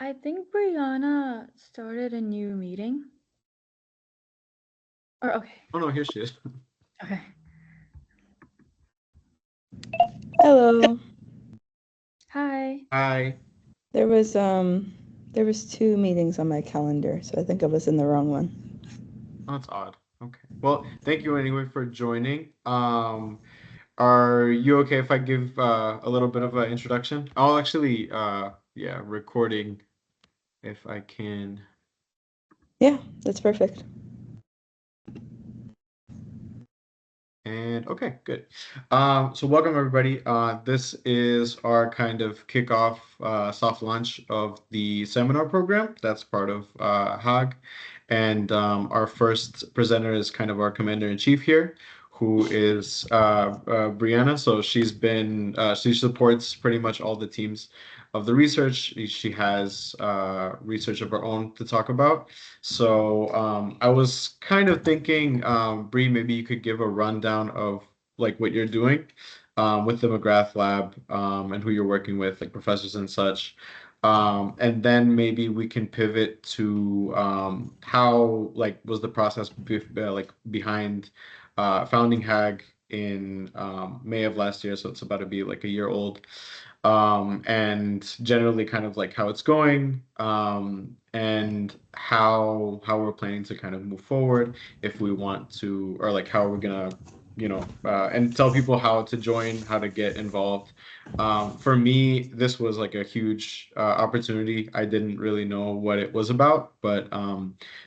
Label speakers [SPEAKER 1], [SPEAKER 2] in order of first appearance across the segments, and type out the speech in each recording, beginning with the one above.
[SPEAKER 1] I think Breanna started a new meeting. Or okay.
[SPEAKER 2] Oh no, here she is.
[SPEAKER 1] Okay.
[SPEAKER 3] Hello.
[SPEAKER 1] Hi.
[SPEAKER 2] Hi.
[SPEAKER 3] There was two meetings on my calendar, so I think I was in the wrong one.
[SPEAKER 2] Oh, that's odd. Okay. Well, thank you anyway for joining. Are you okay if I give a little bit of an introduction? I'll actually yeah, recording if I can.
[SPEAKER 3] Yeah, that's perfect.
[SPEAKER 2] And okay, good. So welcome everybody. This is our kind of kickoff soft launch of the seminar program. That's part of HAAG. And our first presenter is kind of our commander in chief here, who is Breanna. So she supports pretty much all the teams of the research. She has research of her own to talk about. So I was kind of thinking, Bree, maybe you could give a rundown of like what you're doing with the McGrath Lab and who you're working with, like professors and such. And then maybe we can pivot to how like was the process like behind founding HAG in May of last year, so it's about to be like a year old, and generally kind of like how it's going, and how we're planning to kind of move forward if we want to, or like how we're gonna, and tell people how to join, how to get involved. For me, this was like a huge opportunity. I didn't really know what it was about, but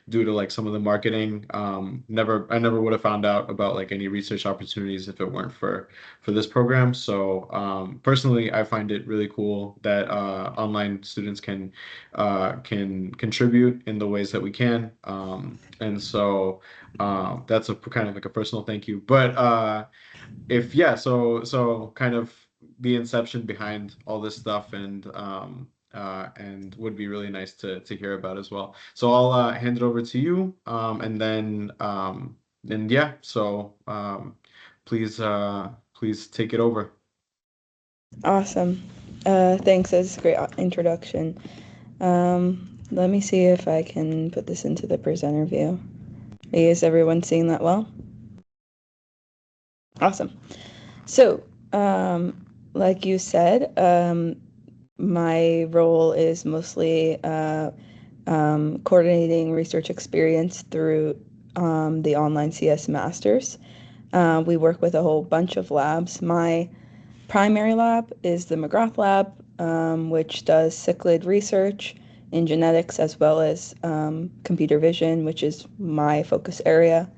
[SPEAKER 2] due to like some of the marketing, I never would have found out about like any research opportunities if it weren't for this program. So personally, I find it really cool that online students can contribute in the ways that we can. And so that's a kind of like a personal thank you. But if yeah, so kind of the inception behind all this stuff and would be really nice to hear about as well. So I'll hand it over to you, and yeah, so please take it over.
[SPEAKER 3] Awesome. Thanks. That's a great introduction. Let me see if I can put this into the presenter view. Is everyone seeing that well? Awesome. So, like you said, my role is mostly coordinating research experience through the online CS Masters. We work with a whole bunch of labs. My primary lab is the McGrath Lab, which does cichlid research in genetics as well as computer vision, which is my focus area.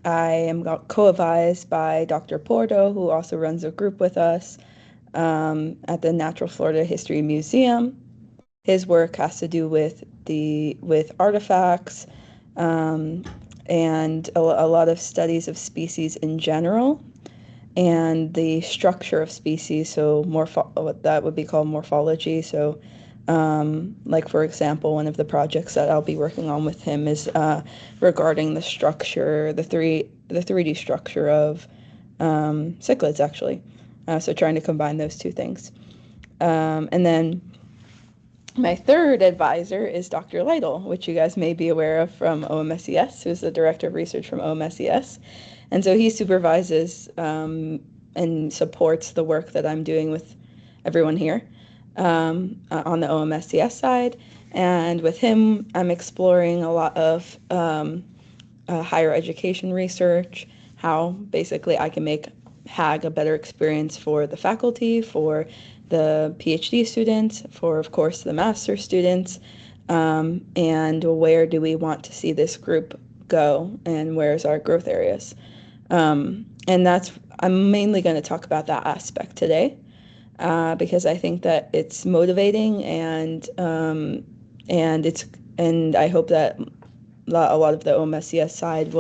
[SPEAKER 3] I am co-advised by Dr. Porto, who also runs a group with us at the Natural Florida History Museum. His work has to do with artifacts and a lot of studies of species in general and the structure of species. So what that would be called morphology. So like for example, one of the projects that I'll be working on with him is regarding the structure, the 3D structure of cichlids actually. So trying to combine those two things. And then my third advisor is Dr. Lytle, which you guys may be aware of from OMSES, who's the director of research from OMSES. And so he supervises and supports the work that I'm doing with everyone here on the OMSES side. And with him, I'm exploring a lot of higher education research, how basically I can make HAAG a better experience for the faculty, for the PhD students, for, of course, the master students, and where do we want to see this group go, and where's our growth areas. And I'm mainly going to talk about that aspect today, because I think that it's motivating and I hope that a lot of the OMSES side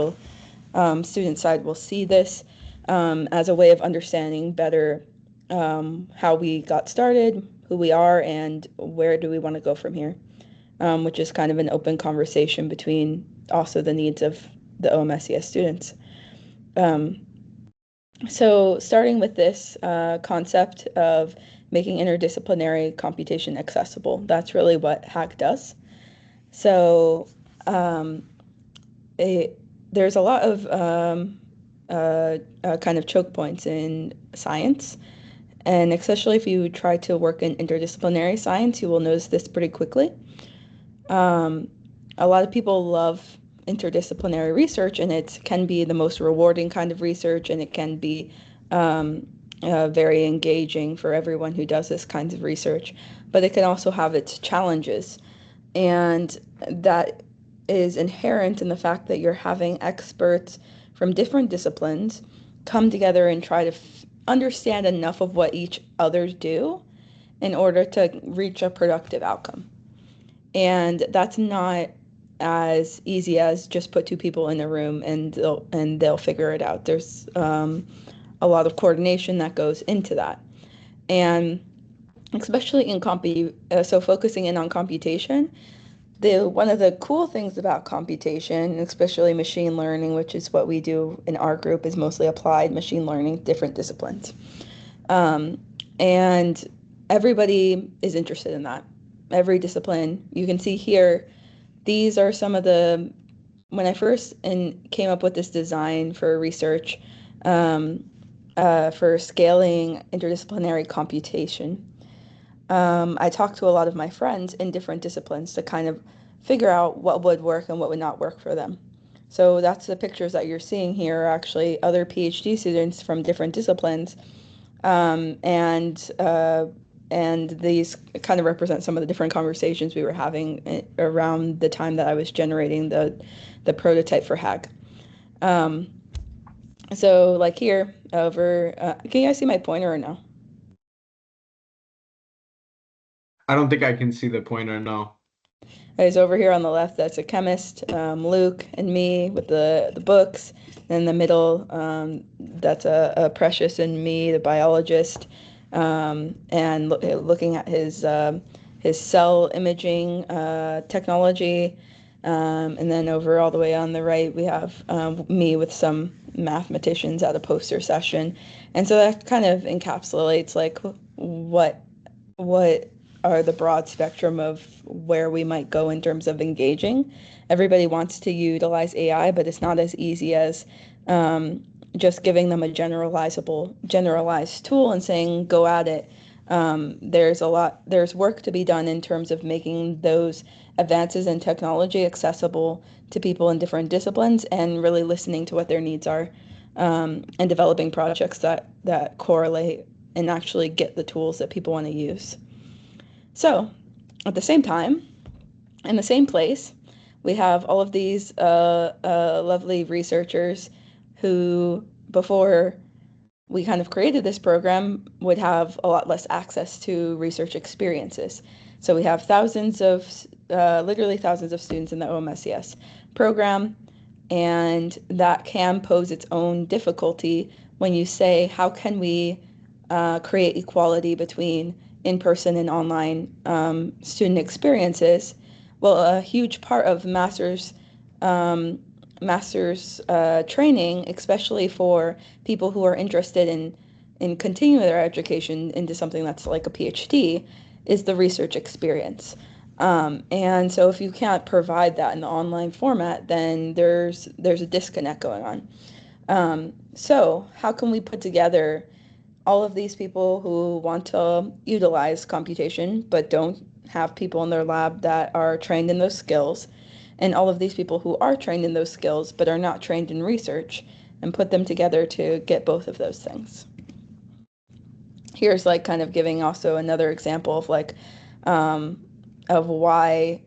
[SPEAKER 3] student side will see this as a way of understanding better how we got started, who we are, and where do we want to go from here, which is kind of an open conversation between also the needs of the OMSES students. So starting with this concept of making interdisciplinary computation accessible. That's really what HAAG does. So there's a lot of kind of choke points in science. And especially if you try to work in interdisciplinary science, you will notice this pretty quickly. A lot of people love interdisciplinary research, and it can be the most rewarding kind of research, and it can be very engaging for everyone who does this kind of research. But it can also have its challenges, and that is inherent in the fact that you're having experts from different disciplines come together and try to understand enough of what each others do in order to reach a productive outcome. And that's not as easy as just put two people in a room and they'll figure it out. There's a lot of coordination that goes into that. And especially in so focusing in on computation, one of the cool things about computation, especially machine learning, which is what we do in our group, is mostly applied machine learning, different disciplines. And everybody is interested in that. Every discipline. You can see here, these are some of when I first came up with this design for research for scaling interdisciplinary computation, I talked to a lot of my friends in different disciplines to kind of figure out what would work and what would not work for them. So that's the pictures that you're seeing here are actually other PhD students from different disciplines. And these kind of represent some of the different conversations we were having around the time that I was generating the prototype for HAAG. So like here over, can you guys see my pointer or no?
[SPEAKER 2] I don't think I can see the pointer, no.
[SPEAKER 3] Is over here on the left, that's a chemist, Luke and me with the books. And in the middle, that's a Precious and me, the biologist, and looking at his cell imaging technology. And then over all the way on the right, we have me with some mathematicians at a poster session. And so that kind of encapsulates like what are the broad spectrum of where we might go in terms of engaging. Everybody wants to utilize AI, but it's not as easy as just giving them a generalized tool and saying, go at it. There's work to be done in terms of making those advances in technology accessible to people in different disciplines and really listening to what their needs are, and developing projects that correlate and actually get the tools that people want to use. So, at the same time, in the same place, we have all of these lovely researchers who, before we kind of created this program, would have a lot less access to research experiences. So we have literally thousands of students in the OMSCS program, and that can pose its own difficulty when you say, how can we create equality between in-person and online student experiences? Well, a huge part of master's training, especially for people who are interested in continuing their education into something that's like a PhD, is the research experience. And so if you can't provide that in the online format, then there's a disconnect going on. So how can we put together all of these people who want to utilize computation but don't have people in their lab that are trained in those skills, and all of these people who are trained in those skills but are not trained in research, and put them together to get both of those things? Here's like kind of giving also another example of like of why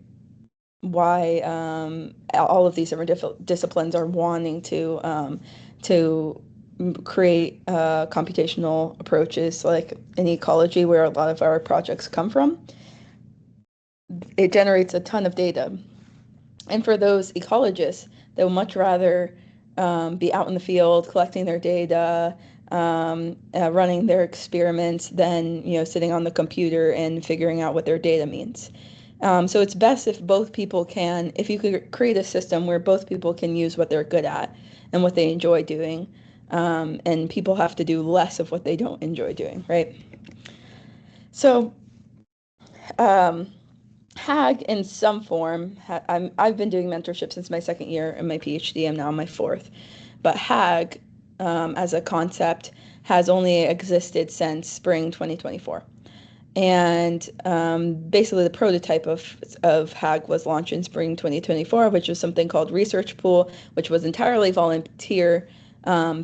[SPEAKER 3] all of these different disciplines are wanting to create computational approaches, like in ecology, where a lot of our projects come from. It generates a ton of data. And for those ecologists, they would much rather be out in the field collecting their data, running their experiments than sitting on the computer and figuring out what their data means. So it's best if if you could create a system where both people can use what they're good at and what they enjoy doing, and people have to do less of what they don't enjoy doing, right? So HAAG in some form, I've been doing mentorship since my second year in my PhD. I'm now in my fourth. But HAAG as a concept has only existed since spring 2024. And basically the prototype of HAAG was launched in spring 2024, which was something called Research Pool, which was entirely volunteer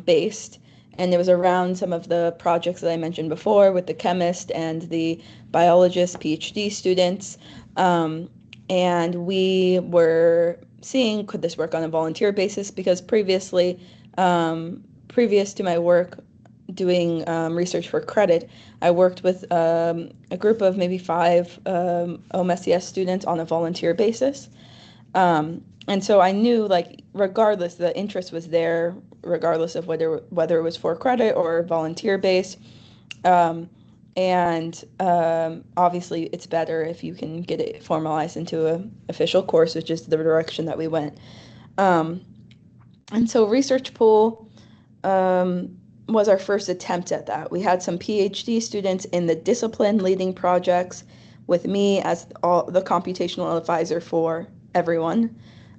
[SPEAKER 3] based. And it was around some of the projects that I mentioned before with the chemist and the biologist, PhD students. And we were seeing, could this work on a volunteer basis? Because previously, previous to my work doing research for credit, I worked with a group of maybe 5 OMSCS students on a volunteer basis. And so I knew, like, regardless, the interest was there, regardless of whether it was for credit or volunteer based. And obviously, it's better if you can get it formalized into an official course, which is the direction that we went. And so Research Pool was our first attempt at that. We had some PhD students in the discipline leading projects with me as the computational advisor for everyone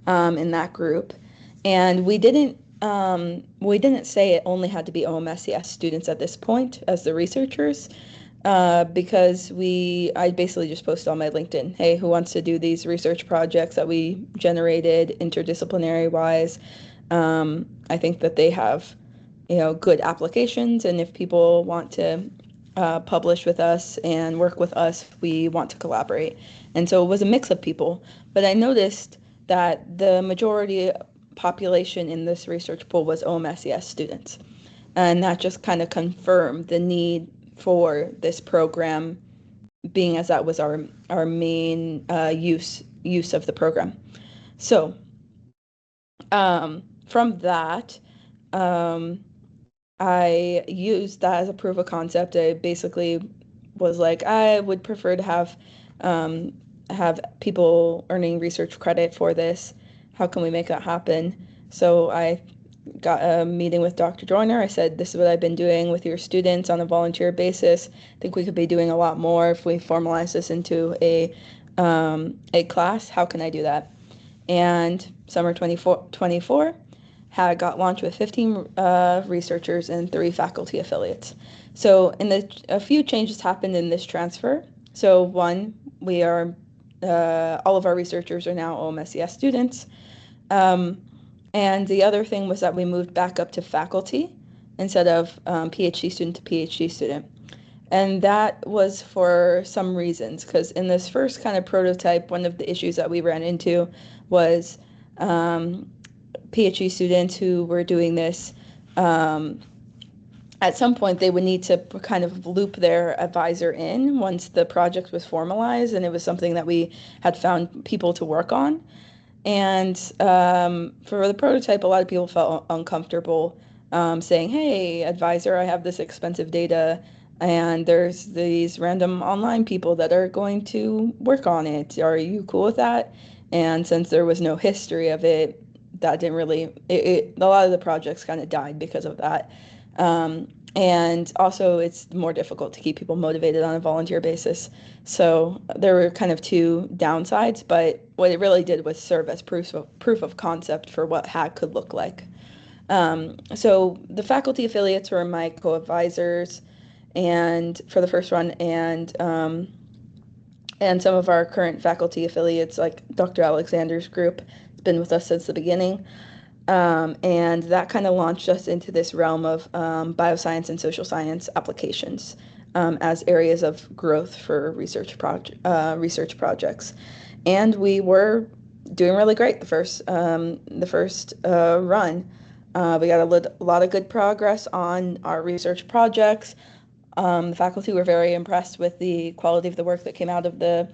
[SPEAKER 3] in that group. And we didn't say it only had to be OMSCS students at this point as the researchers, because I basically just posted on my LinkedIn, hey, who wants to do these research projects that we generated interdisciplinary wise? I think that they have, good applications, and if people want to publish with us and work with us, we want to collaborate. And so it was a mix of people, but I noticed that the majority population in this research pool was OMSCS students, and that just kind of confirmed the need for this program, being as that was our main use of the program. So from that, I used that as a proof of concept. I basically was like, I would prefer to have people earning research credit for this. How can we make that happen? So I got a meeting with Dr. Joyner. I said, this is what I've been doing with your students on a volunteer basis. I think we could be doing a lot more if we formalize this into a class. How can I do that? And summer 2024, HAAG got launched with 15 researchers and 3 faculty affiliates. So a few changes happened in this transfer. So one, we are all of our researchers are now OMSCS students. And the other thing was that we moved back up to faculty instead of PhD student to PhD student. And that was for some reasons, because in this first kind of prototype, one of the issues that we ran into was PhD students who were doing this, at some point they would need to kind of loop their advisor in once the project was formalized, and it was something that we had found people to work on. And for the prototype, a lot of people felt uncomfortable saying, hey, advisor, I have this expensive data, and there's these random online people that are going to work on it. Are you cool with that? And since there was no history of it, that didn't really, a lot of the projects kind of died because of that. And also it's more difficult to keep people motivated on a volunteer basis. So there were kind of 2 downsides, but what it really did was serve as proof of concept for what HAAG could look like. So the faculty affiliates were my co-advisors and for the first one, and some of our current faculty affiliates, like Dr. Alexander's group, has been with us since the beginning. And that kind of launched us into this realm of bioscience and social science applications as areas of growth for research projects. And we were doing really great the first run. We got a lot of good progress on our research projects. The faculty were very impressed with the quality of the work that came out of the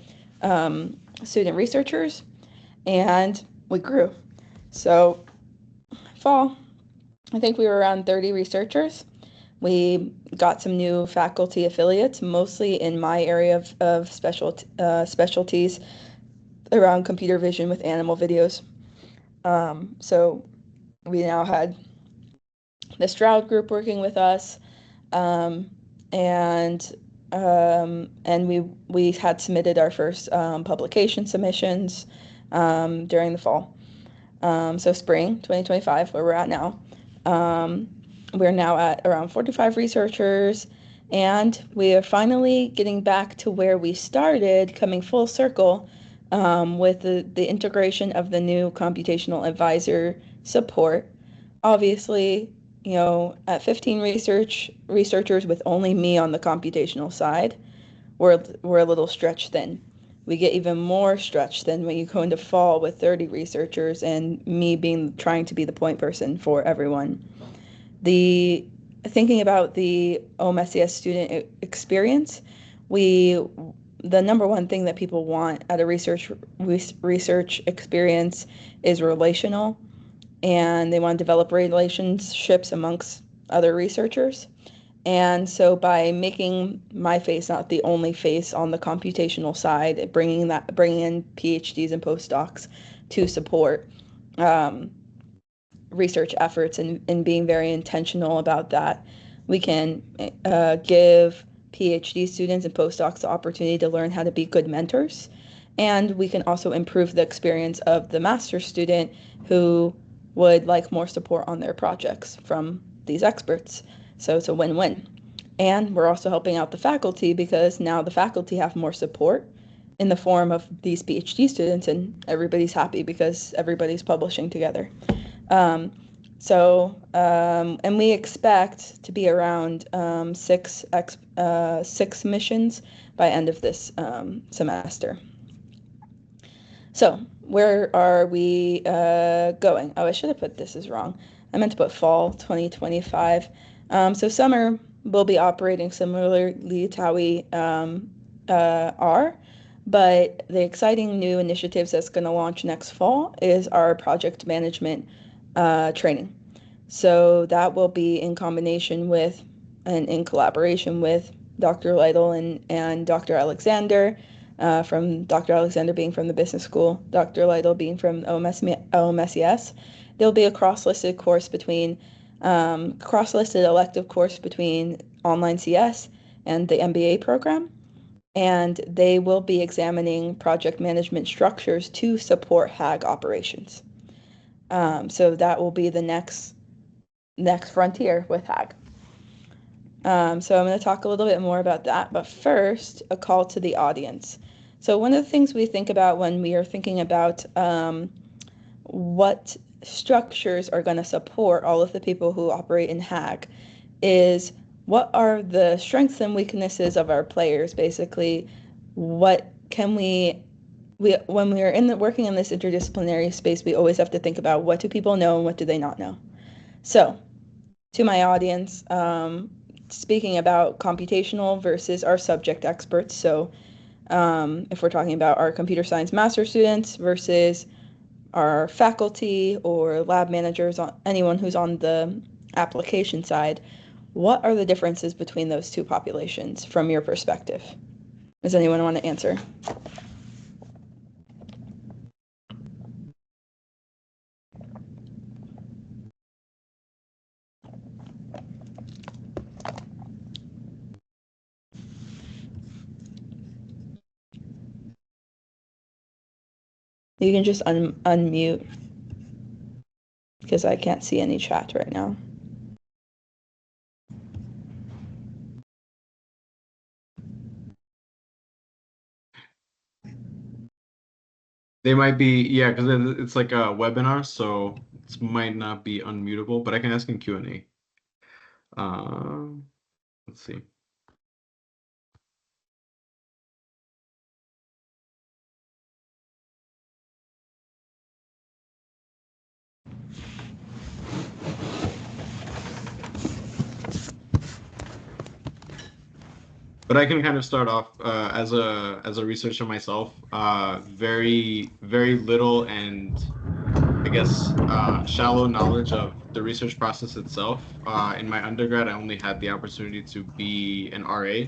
[SPEAKER 3] student researchers, and we grew. So fall, I think we were around 30 researchers. We got some new faculty affiliates, mostly in my area of specialties around computer vision with animal videos. So we now had the Stroud group working with us, and and we had submitted our first publication submissions during the fall. So spring 2025, where we're at now. We're now at around 45 researchers, and we are finally getting back to where we started, coming full circle with the integration of the new computational advisor support. Obviously, at 15 researchers with only me on the computational side, we're a little stretched thin. We get even more stretched thin when you go into fall with 30 researchers and me trying to be the point person for everyone. Thinking about the OMSES student experience, the number one thing that people want at a research experience is relational, and they want to develop relationships amongst other researchers. And so by making my face not the only face on the computational side, bringing in PhDs and postdocs to support research efforts and being very intentional about that, we can give PhD students and postdocs the opportunity to learn how to be good mentors. And we can also improve the experience of the master's student who would like more support on their projects from these experts. So it's a win-win. And we're also helping out the faculty because now the faculty have more support in the form of these PhD students, and everybody's happy because everybody's publishing together. And we expect to be around 6 missions by end of this semester. So where are we going? Oh, I should have put this as wrong. I meant to put fall 2025. So summer will be operating similarly to how we are, but the exciting new initiatives that's going to launch next fall is our project management training. So that will be in combination with and in collaboration with Dr. Lytle and Dr. Alexander, from Dr. Alexander being from the business school, Dr. Lytle being from OMSES. There'll be a cross-listed elective course between online CS and the MBA program, and they will be examining project management structures to support HAAG operations. So that will be the next frontier with HAAG. So I'm going to talk a little bit more about that, but first, a call to the audience. So one of the things we think about when we are thinking about what structures are going to support all of the people who operate in HAAG is what are the strengths and weaknesses of our players. Basically, what can when we are working in this interdisciplinary space, we always have to think about what do people know and what do they not know. So to my audience, speaking about computational versus our subject experts. So if we're talking about our computer science master students versus our faculty or lab managers, anyone who's on the application side, what are the differences between those two populations from your perspective? Does anyone want to answer? You can just unmute because I can't see any chat right now.
[SPEAKER 2] They might be, yeah, because it's like a webinar, so it might not be unmutable, but I can ask in Q&A. Let's see. But I can kind of start off as a researcher myself. Very little and I guess shallow knowledge of the research process itself. In my undergrad, I only had the opportunity to be an RA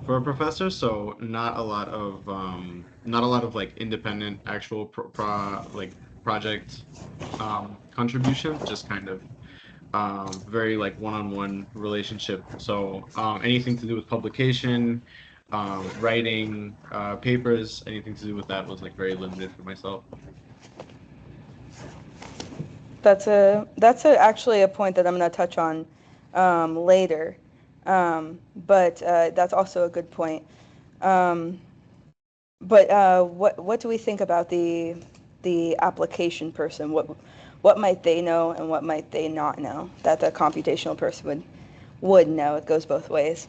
[SPEAKER 2] for a professor, so not a lot of like independent actual project contribution, just kind of very like one-on-one relationship. So anything to do with publication, writing papers, anything to do with that was like very limited for myself.
[SPEAKER 3] That's actually a point that I'm going to touch on later, but that's also a good point. Um, but what do we think about the application person? What might they know and what might they not know that the computational person would know? It goes both ways.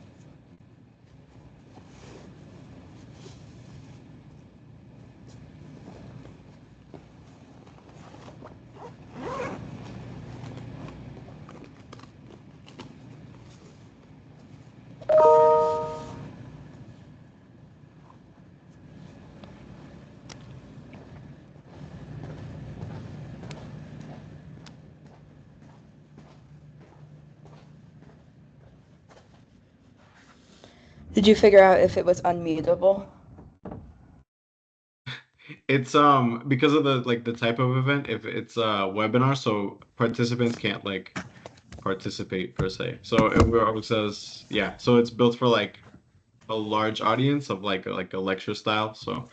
[SPEAKER 3] Did you figure out if it was unmutable?
[SPEAKER 2] It's because of the like the type of event, if it's a webinar, so participants can't like participate per se. So it says, yeah, so it's built for like a large audience of like a lecture style, so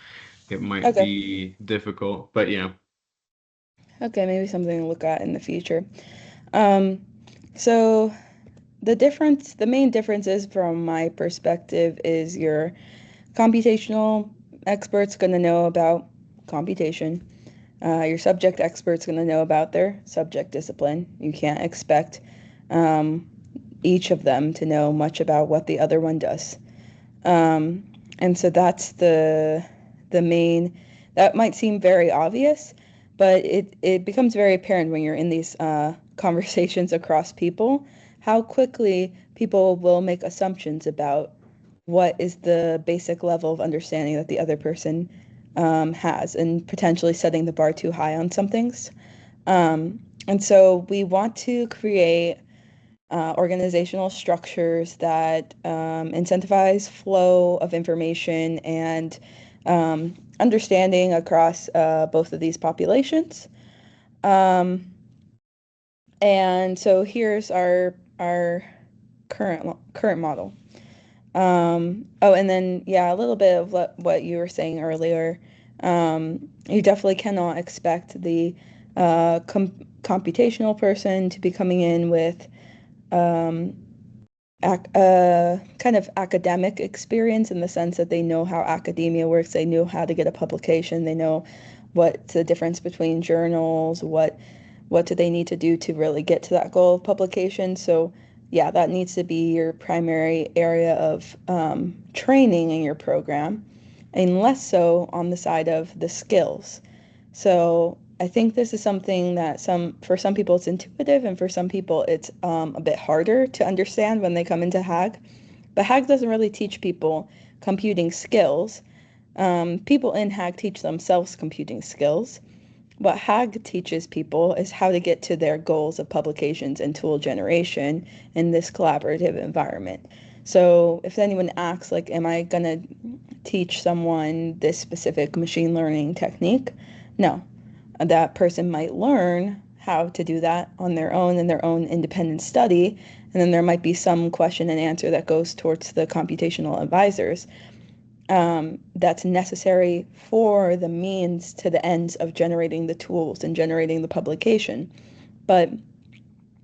[SPEAKER 2] it might
[SPEAKER 3] Okay.
[SPEAKER 2] be difficult, but yeah.
[SPEAKER 3] Okay, maybe something to look at in the future. Um, so the main differences from my perspective is your computational expert's going to know about computation. Your subject expert's going to know about their subject discipline. You can't expect um, each of them to know much about what the other one does. Um, and so that's the main. That might seem very obvious, but it becomes very apparent when you're in these conversations across people how quickly people will make assumptions about what is the basic level of understanding that the other person has, and potentially setting the bar too high on some things. And so we want to create organizational structures that incentivize flow of information and understanding across both of these populations. Um, and so here's our current model. Oh, and then yeah, a little bit of what you were saying earlier. You definitely cannot expect the computational person to be coming in with um, kind of academic experience in the sense that they know how academia works, they know how to get a publication, they know what's the difference between journals, what do they need to do to really get to that goal of publication. So yeah, that needs to be your primary area of training in your program, and less so on the side of the skills. So I think this is something that for some people it's intuitive, and for some people it's a bit harder to understand when they come into HAAG. But HAAG doesn't really teach people computing skills. People in HAAG teach themselves computing skills. What HAAG teaches people is how to get to their goals of publications and tool generation in this collaborative environment. So if anyone asks, like, am I going to teach someone this specific machine learning technique? No. That person might learn how to do that on their own in their own independent study. And then there might be some question and answer that goes towards the computational advisors. That's necessary for the means to the ends of generating the tools and generating the publication. But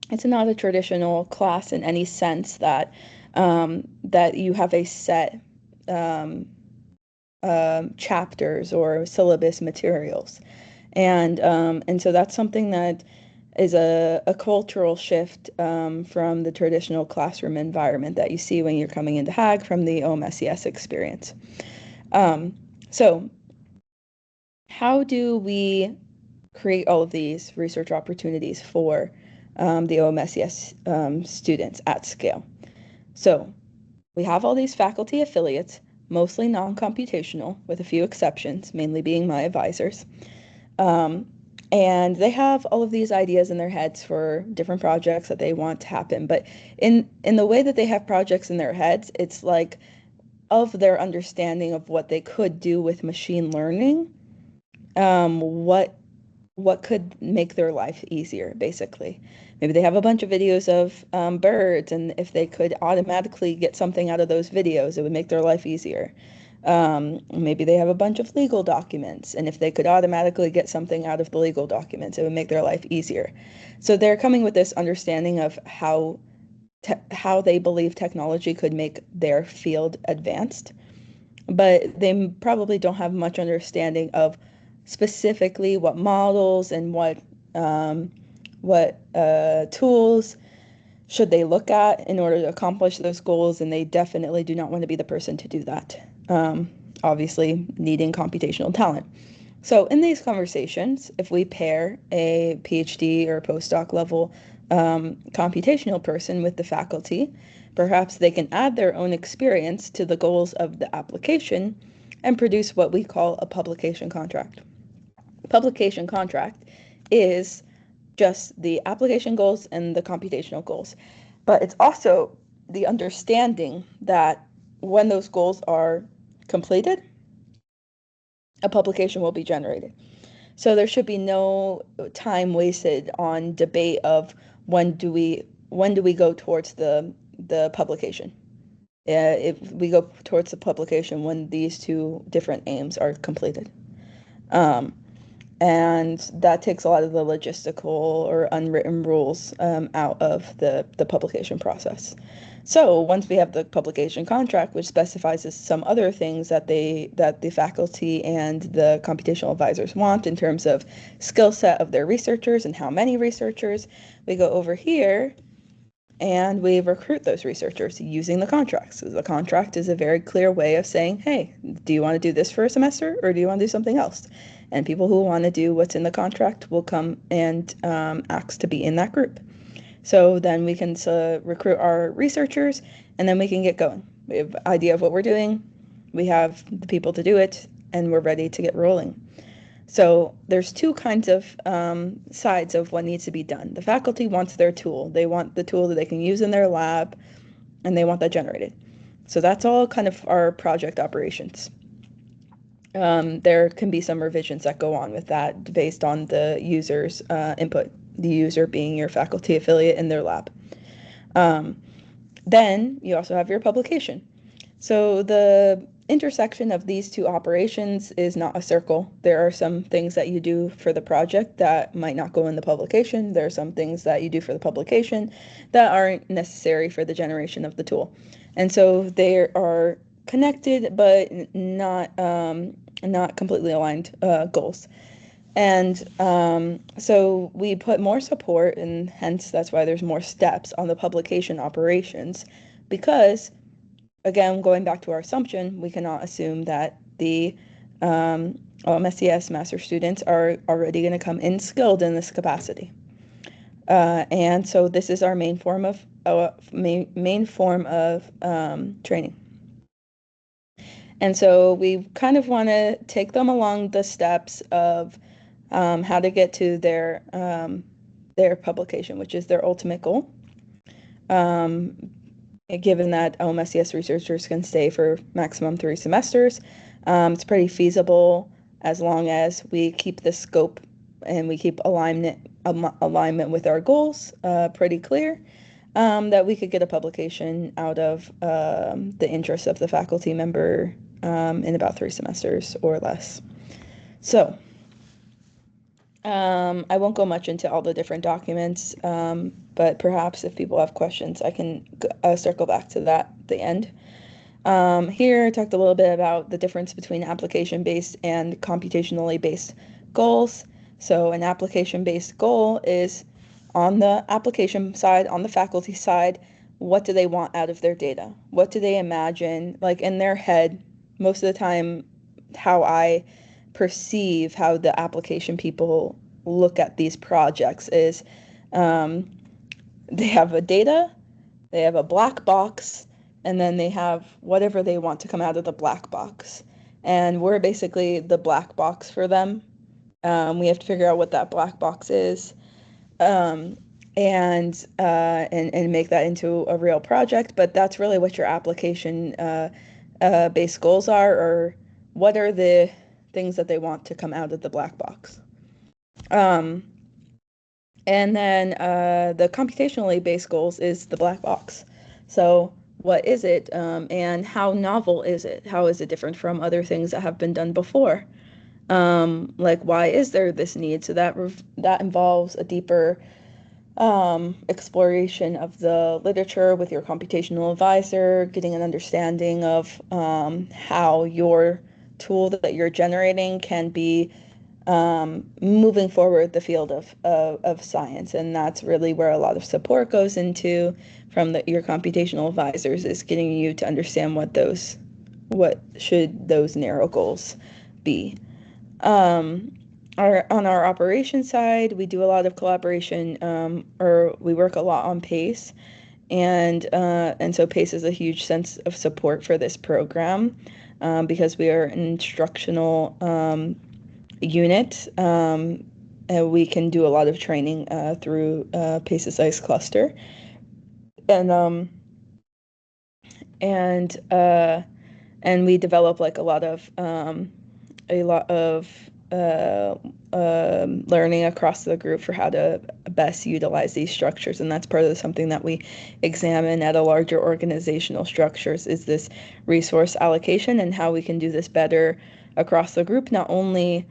[SPEAKER 3] it's not a traditional class in any sense that that you have a set chapters or syllabus materials, and so that's something that is a cultural shift from the traditional classroom environment that you see when you're coming into HAAG from the OMSES experience. So how do we create all of these research opportunities for the OMSES students at scale? So we have all these faculty affiliates, mostly non-computational, with a few exceptions, mainly being my advisors. And they have all of these ideas in their heads for different projects that they want to happen. But in the way that they have projects in their heads, it's like of their understanding of what they could do with machine learning, what what could make their life easier, basically. Maybe they have a bunch of videos of birds, and if they could automatically get something out of those videos, it would make their life easier. Maybe they have a bunch of legal documents, and if they could automatically get something out of the legal documents, it would make their life easier. So they're coming with this understanding of how they believe technology could make their field advanced, but they probably don't have much understanding of specifically what models and what tools should they look at in order to accomplish those goals, and they definitely do not want to be the person to do that. Obviously, needing computational talent. So in these conversations, if we pair a PhD or postdoc level computational person with the faculty, perhaps they can add their own experience to the goals of the application and produce what we call a publication contract. Publication contract is just the application goals and the computational goals, but it's also the understanding that when those goals are completed, a publication will be generated. So there should be no time wasted on debate of when do we go towards the publication. If we go towards the publication when these two different aims are completed. And that takes a lot of the logistical or unwritten rules out of the publication process. So once we have the publication contract, which specifies some other things that the faculty and the computational advisors want in terms of skill set of their researchers and how many researchers, we go over here and we recruit those researchers using the contracts. So the contract is a very clear way of saying, hey, do you want to do this for a semester or do you want to do something else? And people who want to do what's in the contract will come and ask to be in that group. So then we can recruit our researchers, and then we can get going. We have an idea of what we're doing, we have the people to do it, and we're ready to get rolling. So there's two kinds of sides of what needs to be done. The faculty wants their tool. They want the tool that they can use in their lab, and they want that generated. So that's all kind of our project operations. There can be some revisions that go on with that based on the user's input, the user being your faculty affiliate in their lab. Then you also have your publication. So the intersection of these two operations is not a circle. There are some things that you do for the project that might not go in the publication. There are some things that you do for the publication that aren't necessary for the generation of the tool. And so they are connected, but not completely aligned goals. And so we put more support, and hence that's why there's more steps on the publication operations, because, again, going back to our assumption, we cannot assume that the OMSCS master students are already going to come in skilled in this capacity. And so this is our main form of training. And so we kind of want to take them along the steps of how to get to their publication, which is their ultimate goal. Given that OMSCS researchers can stay for maximum 3 semesters, it's pretty feasible as long as we keep the scope and we keep alignment with our goals pretty clear, that we could get a publication out of the interest of the faculty member in about 3 semesters or less. So I won't go much into all the different documents, but perhaps if people have questions, I can circle back to that at the end. Here I talked a little bit about the difference between application-based and computationally based goals. So an application-based goal is on the application side, on the faculty side, what do they want out of their data? What do they imagine? Like in their head, most of the time, how I perceive how the application people look at these projects is they have a data, they have a black box, and then they have whatever they want to come out of the black box. And we're basically the black box for them. We have to figure out what that black box is and make that into a real project. But that's really what your application based goals are, or what are the things that they want to come out of the black box. And then the computationally based goals is the black box. So what is it, and how novel is it? How is it different from other things that have been done before? Like, why is there this need? So that involves a deeper exploration of the literature with your computational advisor, getting an understanding of how your tool that you're generating can be moving forward the field of science. And that's really where a lot of support goes into from your computational advisors, is getting you to understand what should those narrow goals be. On our operations side, we do a lot of collaboration, or we work a lot on PACE, and so PACE is a huge sense of support for this program, because we are an instructional unit, and we can do a lot of training through PACE's ICE cluster, and we develop like a lot of learning across the group for how to best utilize these structures. And that's part of something that we examine at a larger organizational structures, is this resource allocation and how we can do this better across the group, not only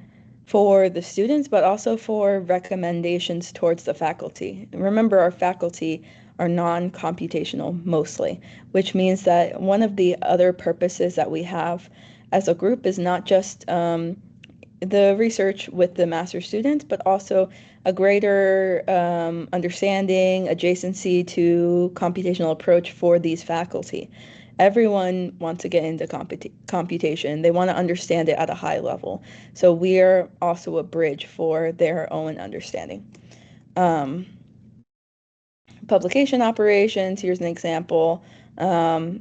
[SPEAKER 3] for the students, but also for recommendations towards the faculty. Remember, our faculty are non-computational mostly, which means that one of the other purposes that we have as a group is not just the research with the master students, but also a greater understanding, adjacency to computational approach for these faculty. Everyone wants to get into computation. They want to understand it at a high level. So we're also a bridge for their own understanding. Publication operations, here's an example of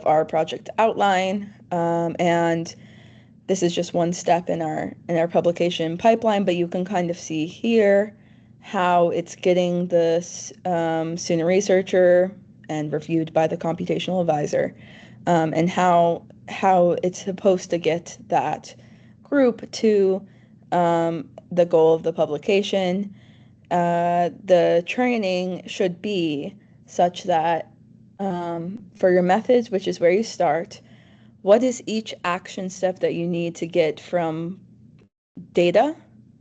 [SPEAKER 3] our project outline, and this is just one step in our publication pipeline, but you can kind of see here how it's getting the student researcher and reviewed by the computational advisor, and how it's supposed to get that group to the goal of the publication. The training should be such that for your methods, which is where you start, what is each action step that you need to get from data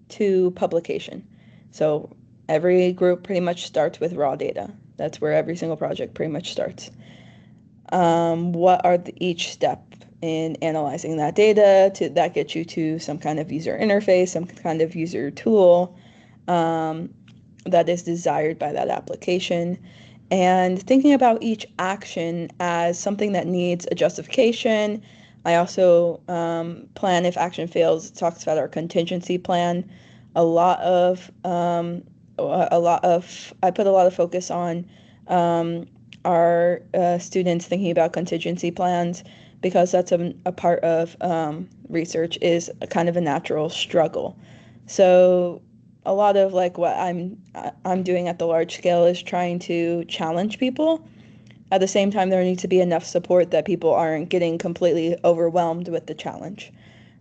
[SPEAKER 3] to publication? So every group pretty much starts with raw data. That's where every single project pretty much starts. What are each step in analyzing that data that gets you to some kind of user interface, some kind of user tool that is desired by that application? And thinking about each action as something that needs a justification. I also plan, if action fails, it talks about our contingency plan. I put a lot of focus on our students thinking about contingency plans, because that's a part of research, is a kind of a natural struggle. So a lot of like what I'm doing at the large scale is trying to challenge people. At the same time, there needs to be enough support that people aren't getting completely overwhelmed with the challenge.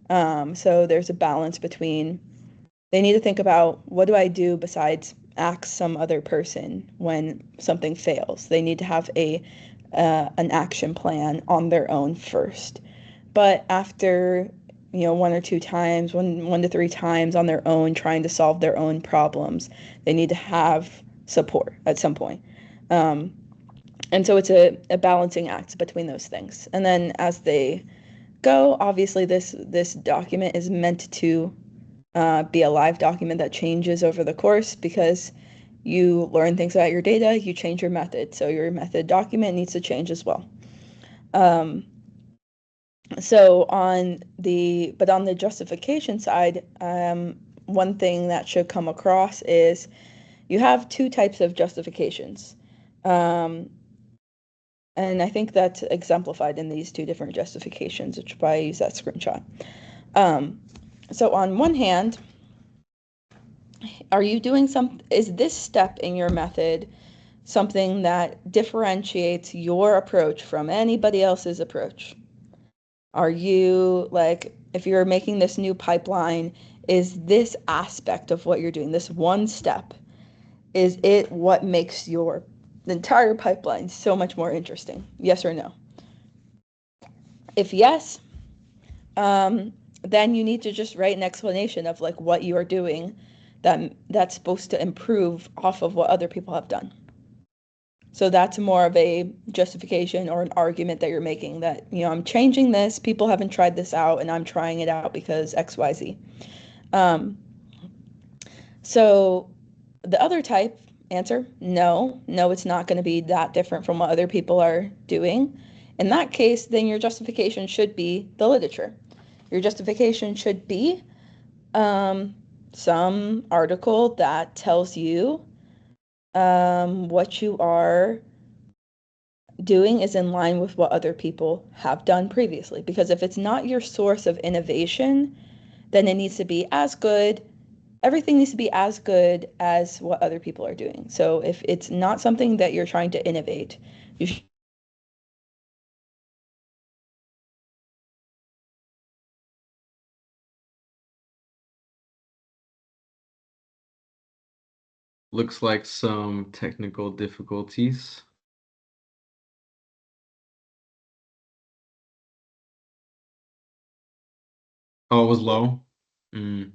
[SPEAKER 3] So there's a balance between, they need to think about, what do I do besides ask some other person when something fails? They need to have an action plan on their own first. But after one or two times, one to three times on their own, trying to solve their own problems, they need to have support at some point. And so it's a balancing act between those things. And then as they go, obviously this document is meant to be a live document that changes over the course, because you learn things about your data, you change your method. So your method document needs to change as well. So on the justification side, one thing that should come across is you have two types of justifications. And I think that's exemplified in these two different justifications, which is why I use that screenshot. So on one hand, are you doing is this step in your method something that differentiates your approach from anybody else's approach? Are you, like, if you're making this new pipeline, is this aspect of what you're doing, this one step, is it what makes your entire pipeline so much more interesting? Yes or no? If yes, then you need to just write an explanation of like what you are doing that's supposed to improve off of what other people have done. So that's more of a justification or an argument that you're making that, I'm changing this, people haven't tried this out, and I'm trying it out because XYZ. So the other type answer, no, it's not going to be that different from what other people are doing. In that case, then your justification should be the literature. Your justification should be some article that tells you what you are doing is in line with what other people have done previously. Because if it's not your source of innovation, then it needs to be as good. Everything needs to be as good as what other people are doing. So if it's not something that you're trying to innovate, you should.
[SPEAKER 2] Looks like some technical difficulties. Oh, it was low? Mm.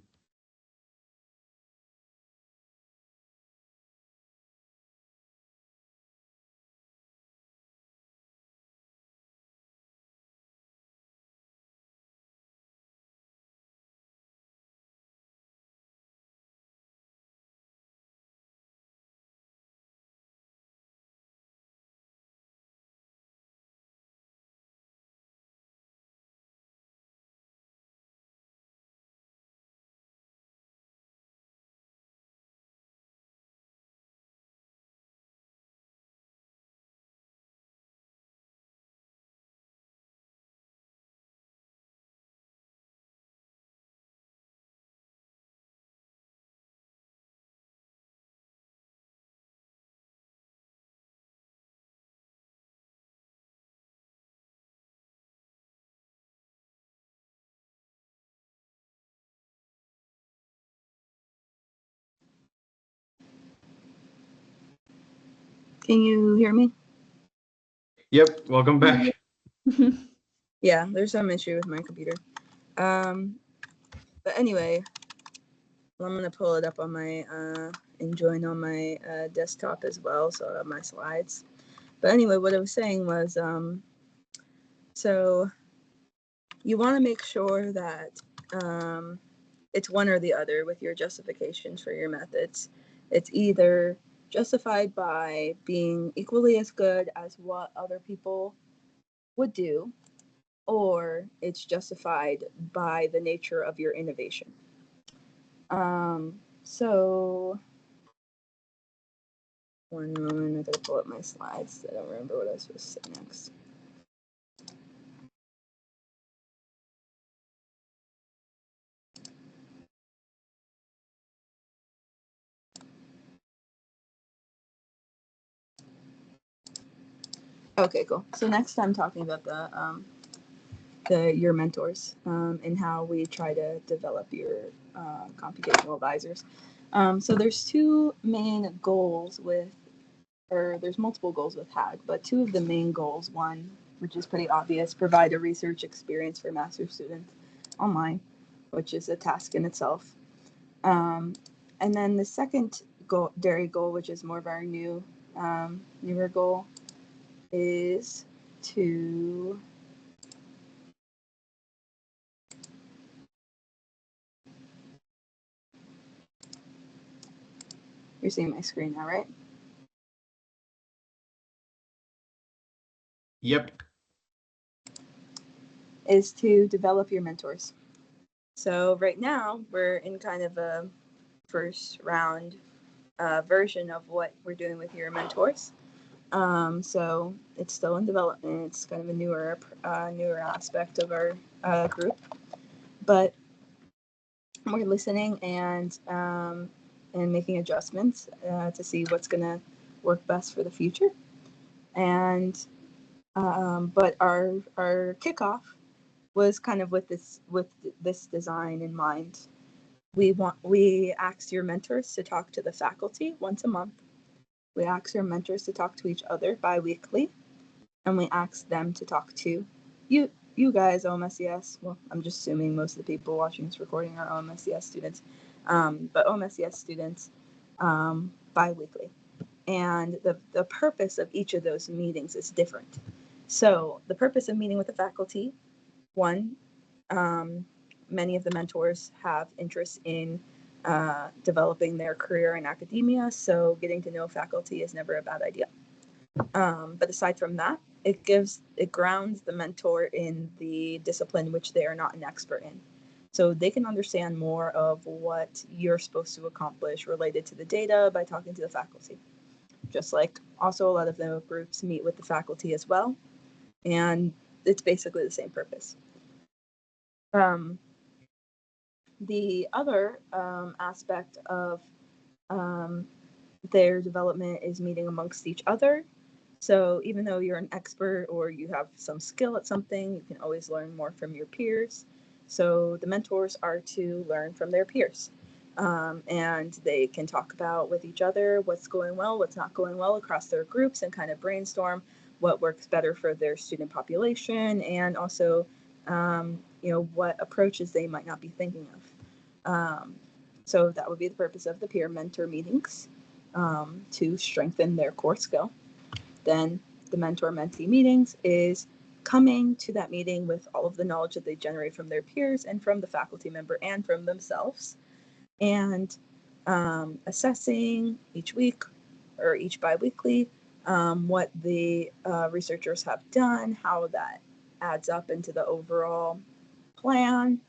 [SPEAKER 3] Can you hear me?
[SPEAKER 2] Yep, welcome back.
[SPEAKER 3] Yeah, there's some issue with my computer. But anyway, I'm gonna pull it up on my and join on my desktop as well, so I have my slides. But anyway, what I was saying was, so you want to make sure that it's one or the other with your justifications for your methods. It's either justified by being equally as good as what other people would do, or it's justified by the nature of your innovation. So one moment, I gotta pull up my slides. I don't remember what I was supposed to say next. Okay, cool. So next I'm talking about your mentors and how we try to develop your computational advisors. So there's two main goals there's multiple goals with HAAG, but two of the main goals, one, which is pretty obvious, provide a research experience for master's students online, which is a task in itself. And then the second goal, which is more of our newer goal, is to you're seeing my screen now, right?
[SPEAKER 2] Yep.
[SPEAKER 3] Is to develop your mentors. So right now we're in kind of a first round version of what we're doing with your mentors. So it's still in development. It's kind of a newer aspect of our group, but we're listening and making adjustments to see what's going to work best for the future. And but our kickoff was kind of with this design in mind. we ask your mentors to talk to the faculty once a month. We ask your mentors to talk to each other bi-weekly, and we ask them to talk to you guys, OMSCS. Well, I'm just assuming most of the people watching this recording are OMSCS students, but OMSCS students bi-weekly. And the purpose of each of those meetings is different. So the purpose of meeting with the faculty, one, many of the mentors have interest in developing their career in academia, so getting to know faculty is never a bad idea. But aside from that, it grounds the mentor in the discipline which they are not an expert in. So they can understand more of what you're supposed to accomplish related to the data by talking to the faculty. Just like also a lot of the groups meet with the faculty as well, and it's basically the same purpose. The other aspect of their development is meeting amongst each other. So even though you're an expert or you have some skill at something, you can always learn more from your peers. So the mentors are to learn from their peers. And they can talk about with each other what's going well, what's not going well across their groups, and kind of brainstorm what works better for their student population, and also what approaches they might not be thinking of. So that would be the purpose of the peer mentor meetings, to strengthen their core skill. Then the mentor-mentee meetings is coming to that meeting with all of the knowledge that they generate from their peers and from the faculty member and from themselves, and assessing each week or each bi-weekly what the researchers have done, how that adds up into the overall plan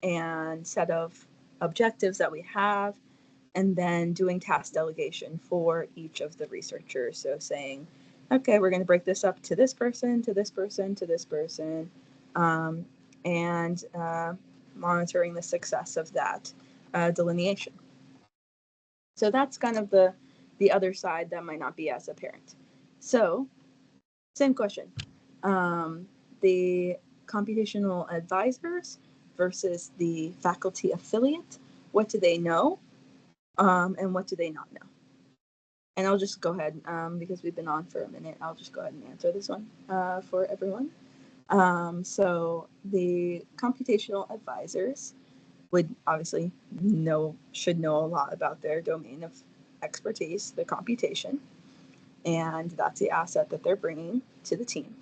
[SPEAKER 3] and set of objectives that we have, and then doing task delegation for each of the researchers. So saying, okay, we're going to break this up to this person, to this person, to this person, and monitoring the success of that delineation. So that's kind of the other side that might not be as apparent. So same question. The computational advisors versus the faculty affiliate, what do they know? And what do they not know? And I'll just go ahead, because we've been on for a minute, I'll just go ahead and answer this one for everyone. So the computational advisors would obviously should know a lot about their domain of expertise, the computation, and that's the asset that they're bringing to the team.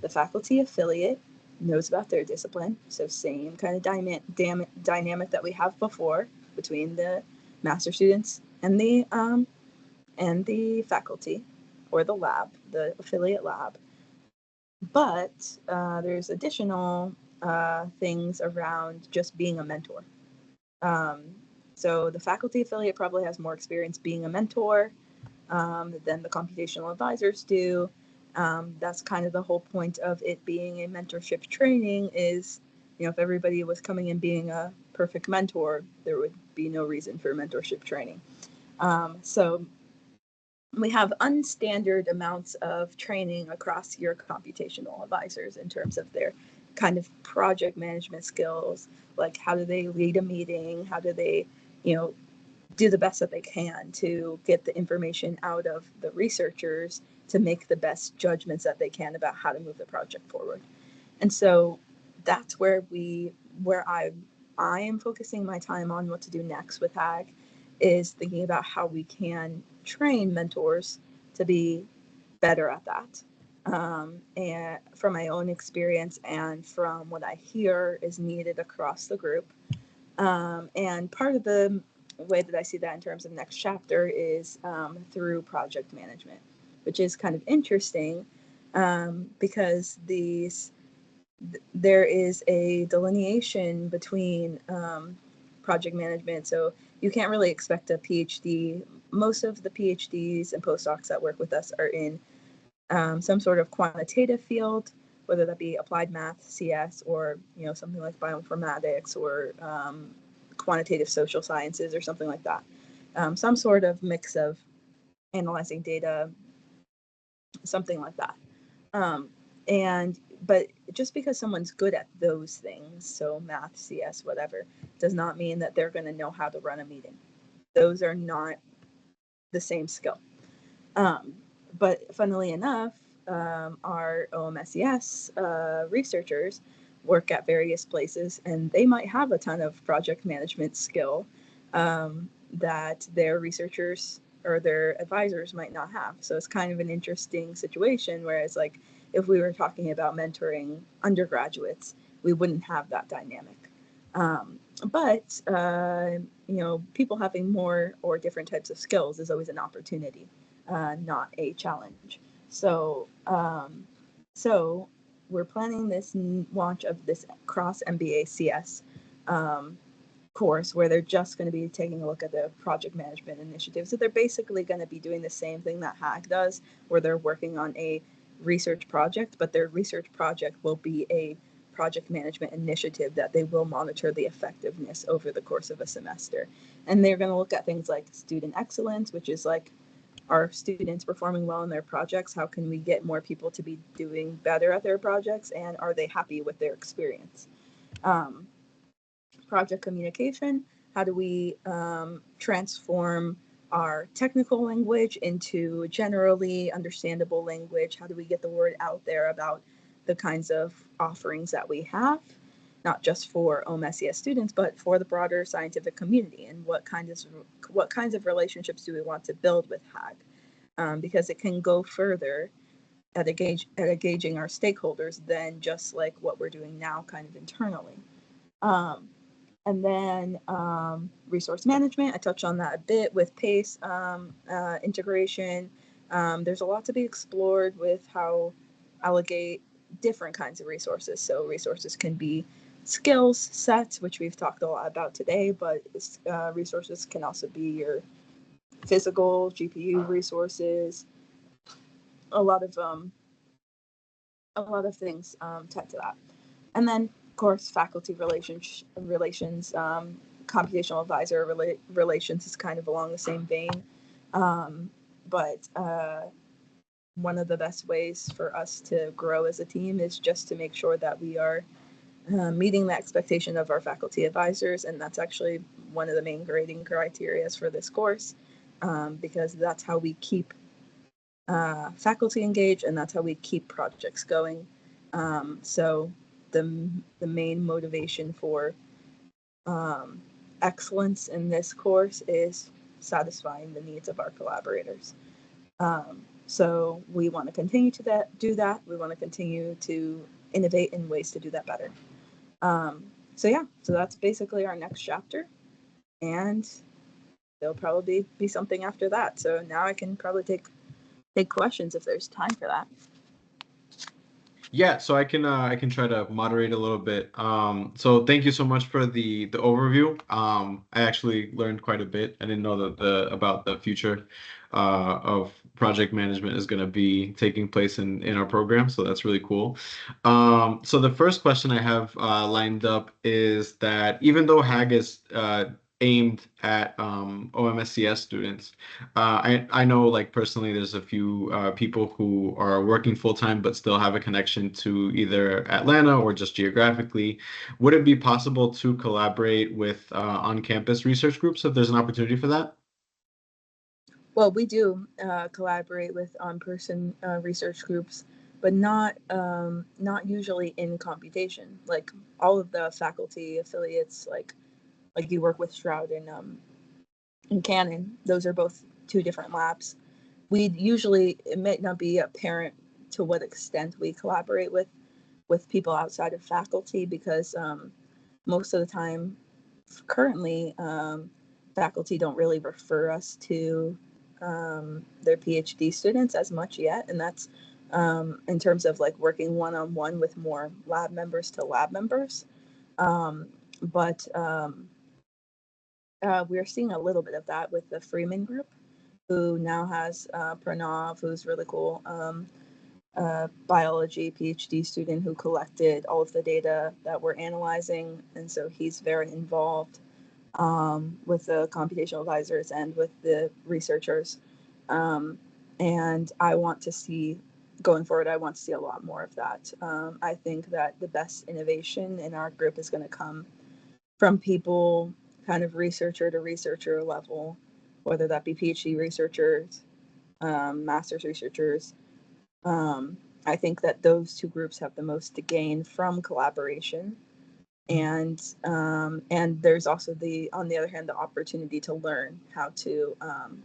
[SPEAKER 3] The faculty affiliate knows about their discipline, so same kind of dynamic that we have before between the master students and the faculty or the lab, the affiliate lab. But there's additional things around just being a mentor. So the faculty affiliate probably has more experience being a mentor than the computational advisors do. That's kind of the whole point of it being a mentorship training is, if everybody was coming in being a perfect mentor, there would be no reason for mentorship training. So we have unstandard amounts of training across your computational advisors in terms of their kind of project management skills, like how do they lead a meeting, how do they, do the best that they can to get the information out of the researchers to make the best judgments that they can about how to move the project forward. And so that's where I am focusing my time on what to do next with HAAG, is thinking about how we can train mentors to be better at that. And from my own experience and from what I hear is needed across the group. And part of the way that I see that in terms of next chapter is through project management, which is kind of interesting because there is a delineation between project management. So you can't really expect a PhD. Most of the PhDs and postdocs that work with us are in some sort of quantitative field, whether that be applied math, CS, or something like bioinformatics or quantitative social sciences or something like that. Some sort of mix of analyzing data, something like that. But just because someone's good at those things, so math, CS, whatever, does not mean that they're going to know how to run a meeting. Those are not the same skill. But funnily enough, our OMSES researchers work at various places, and they might have a ton of project management skill that their researchers or their advisors might not have. So it's kind of an interesting situation where it's like, if we were talking about mentoring undergraduates, we wouldn't have that dynamic. But people having more or different types of skills is always an opportunity, not a challenge. So we're planning this launch of this cross MBA CS course where they're just going to be taking a look at the project management initiative. So they're basically going to be doing the same thing that HAAG does, where they're working on a research project, but their research project will be a project management initiative that they will monitor the effectiveness over the course of a semester. And they're going to look at things like student excellence, which is like, are students performing well in their projects? How can we get more people to be doing better at their projects? And are they happy with their experience? Project communication, how do we transform our technical language into generally understandable language? How do we get the word out there about the kinds of offerings that we have, not just for OMSES students, but for the broader scientific community? And what kinds of relationships do we want to build with HAAG? Because it can go further at engaging our stakeholders than just like what we're doing now kind of internally. And then resource management, I touched on that a bit with PACE integration. There's a lot to be explored with how allocate different kinds of resources. So resources can be skills sets, which we've talked a lot about today, but resources can also be your physical GPU resources, a lot of things tied to that. And then, of course, faculty relations, computational advisor relations is kind of along the same vein. But one of the best ways for us to grow as a team is just to make sure that we are meeting the expectation of our faculty advisors. And that's actually one of the main grading criteria for this course, because that's how we keep faculty engaged, and that's how we keep projects going. So the main motivation for excellence in this course is satisfying the needs of our collaborators. So we want to continue to do that. We want to continue to innovate in ways to do that better. So that's basically our next chapter, and there'll probably be something after that. So now I can probably take questions if there's time for that.
[SPEAKER 2] Yeah, so I can try to moderate a little bit. So thank you so much for the overview. I actually learned quite a bit. I didn't know that about the future of project management is going to be taking place in our program, so that's really cool. So the first question I have lined up is that even though HAAG is aimed at OMSCS students, I know, like, personally, there's a few people who are working full-time but still have a connection to either Atlanta or just geographically. Would it be possible to collaborate with on-campus research groups if there's an opportunity for that?
[SPEAKER 3] Well, we do collaborate with on-person research groups, but not usually in computation. Like, all of the faculty affiliates, like you work with Stroud and Canon, those are both two different labs. It may not be apparent to what extent we collaborate with people outside of faculty, because most of the time, currently, faculty don't really refer us to their PhD students as much yet, and that's in terms of like working one-on-one with more lab members to lab members. But we're seeing a little bit of that with the Freeman group, who now has Pranav, who's really cool, biology PhD student who collected all of the data that we're analyzing. And so he's very involved with the computational advisors and with the researchers. And I want to see going forward, I want to see a lot more of that. I think that the best innovation in our group is going to come from people kind of researcher to researcher level, whether that be PhD researchers, master's researchers. I think that those two groups have the most to gain from collaboration, and there's also on the other hand, the opportunity to learn how to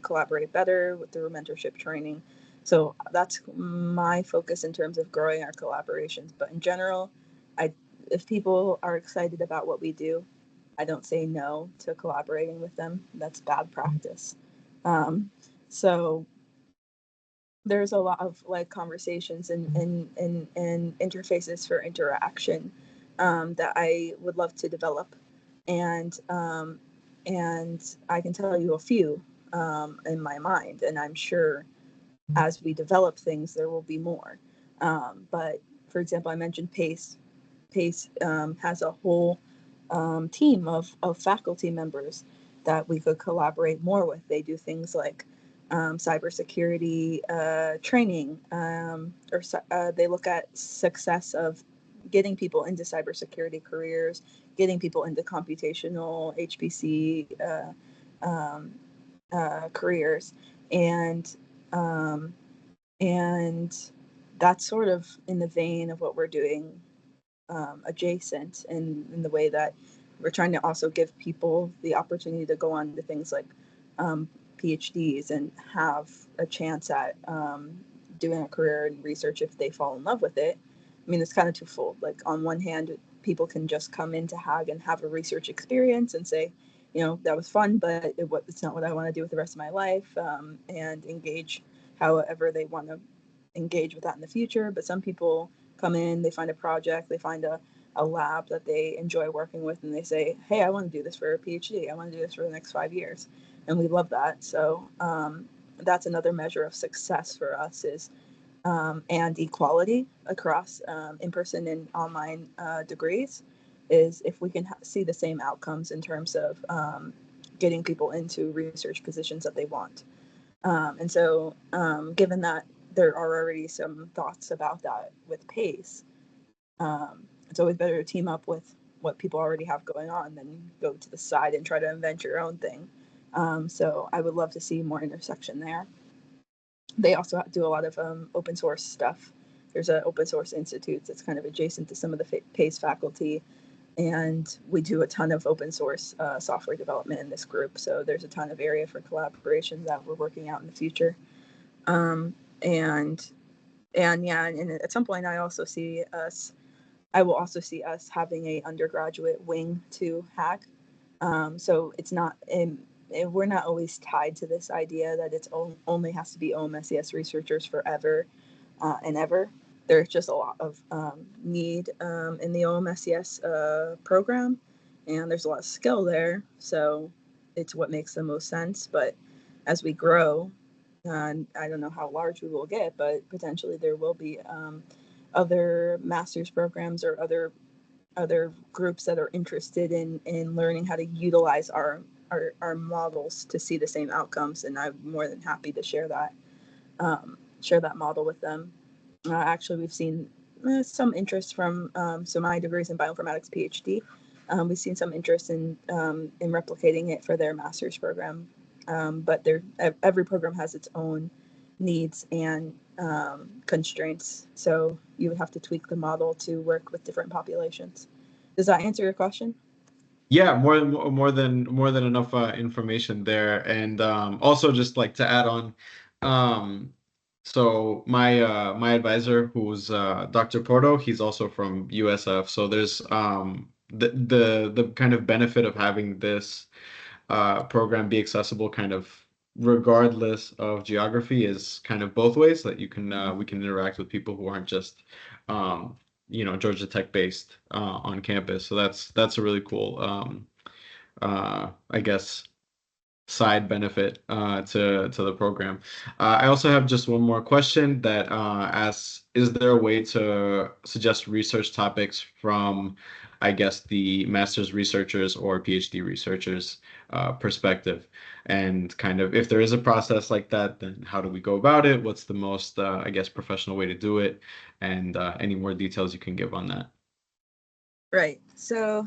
[SPEAKER 3] collaborate better through mentorship training. So that's my focus in terms of growing our collaborations. But in general, I if people are excited about what we do, I don't say no to collaborating with them. That's bad practice. So there's a lot of like conversations and interfaces for interaction that I would love to develop, and I can tell you a few in my mind, and I'm sure as we develop things there will be more. But for example, I mentioned PACE. PACE has a whole team of faculty members that we could collaborate more with. They do things like cybersecurity training, they look at success of getting people into cybersecurity careers, getting people into computational HPC careers, and um, and that's sort of in the vein of what we're doing adjacent in the way that we're trying to also give people the opportunity to go on to things like PhDs and have a chance at doing a career in research if they fall in love with it. I mean, it's kind of twofold. Like on one hand, people can just come into HAAG and have a research experience and say, that was fun, but it's not what I want to do with the rest of my life, and engage however they want to engage with that in the future. But some people come in, they find a project, they find a lab that they enjoy working with, and they say, hey, I want to do this for a PhD. I want to do this for the next 5 years. And we love that. So that's another measure of success for us is and equality across in-person and online degrees is if we can see the same outcomes in terms of getting people into research positions that they want. And so given that there are already some thoughts about that with PACE, it's always better to team up with what people already have going on than go to the side and try to invent your own thing. So I would love to see more intersection there. They also do a lot of open source stuff. There's an open source institute that's kind of adjacent to some of the PACE faculty, and we do a ton of open source software development in this group. So there's a ton of area for collaboration that we're working out in the future. And yeah, and at some point I will also see us having a undergraduate wing to HAAG. So it's not we're not always tied to this idea that it's only has to be OMSES researchers forever and ever. There's just a lot of need in the OMSES program, and there's a lot of skill there. So it's what makes the most sense. But as we grow, and I don't know how large we will get, but potentially there will be other master's programs or other groups that are interested in learning how to utilize our models to see the same outcomes, and I'm more than happy to share that model with them. Actually, we've seen some interest from so my degree is in bioinformatics PhD. We've seen some interest in replicating it for their master's program, but every program has its own needs and constraints, so you would have to tweak the model to work with different populations. Does that answer your question?
[SPEAKER 2] Yeah, more than enough information there, and also just like to add on, so my advisor, who's Dr. Porto, he's also from USF. So there's the kind of benefit of having this program be accessible, kind of regardless of geography, is kind of both ways that you can we can interact with people who aren't just Georgia Tech based on campus. So that's a really cool I guess side benefit to the program. I also have just one more question that asks, is there a way to suggest research topics from, I guess, the master's researchers or PhD researchers perspective, and kind of if there is a process like that, then how do we go about it? What's the most, I guess, professional way to do it? And any more details you can give on that?
[SPEAKER 3] Right. So,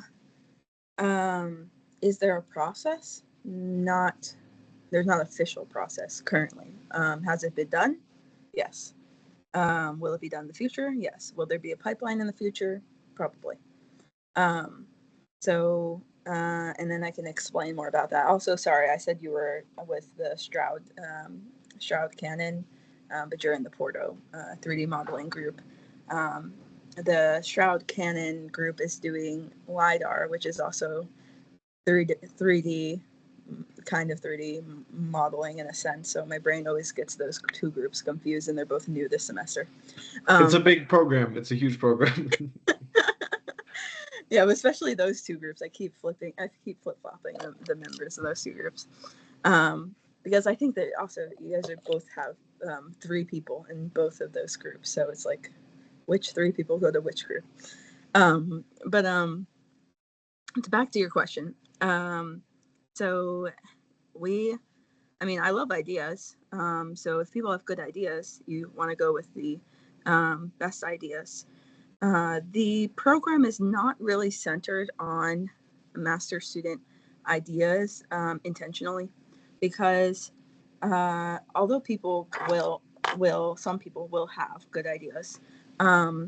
[SPEAKER 3] is there a process? There's not an official process currently. Has it been done? Yes. Will it be done in the future? Yes. Will there be a pipeline in the future? Probably. And then I can explain more about that. Also, sorry, I said you were with the Stroud Canon, but you're in the Porto 3D modeling group. The Stroud Canon group is doing LiDAR, which is also 3D kind of 3D modeling in a sense. So my brain always gets those two groups confused, and they're both new this semester.
[SPEAKER 2] It's a big program. It's a huge program.
[SPEAKER 3] Yeah, especially those two groups. I keep flip-flopping the members of those two groups. Because I think that also you guys are both have 3 people in both of those groups. So it's like, which 3 people go to which group? But back to your question. So I love ideas. So if people have good ideas, you want to go with the best ideas. The program is not really centered on master student ideas intentionally, because although some people will have good ideas, I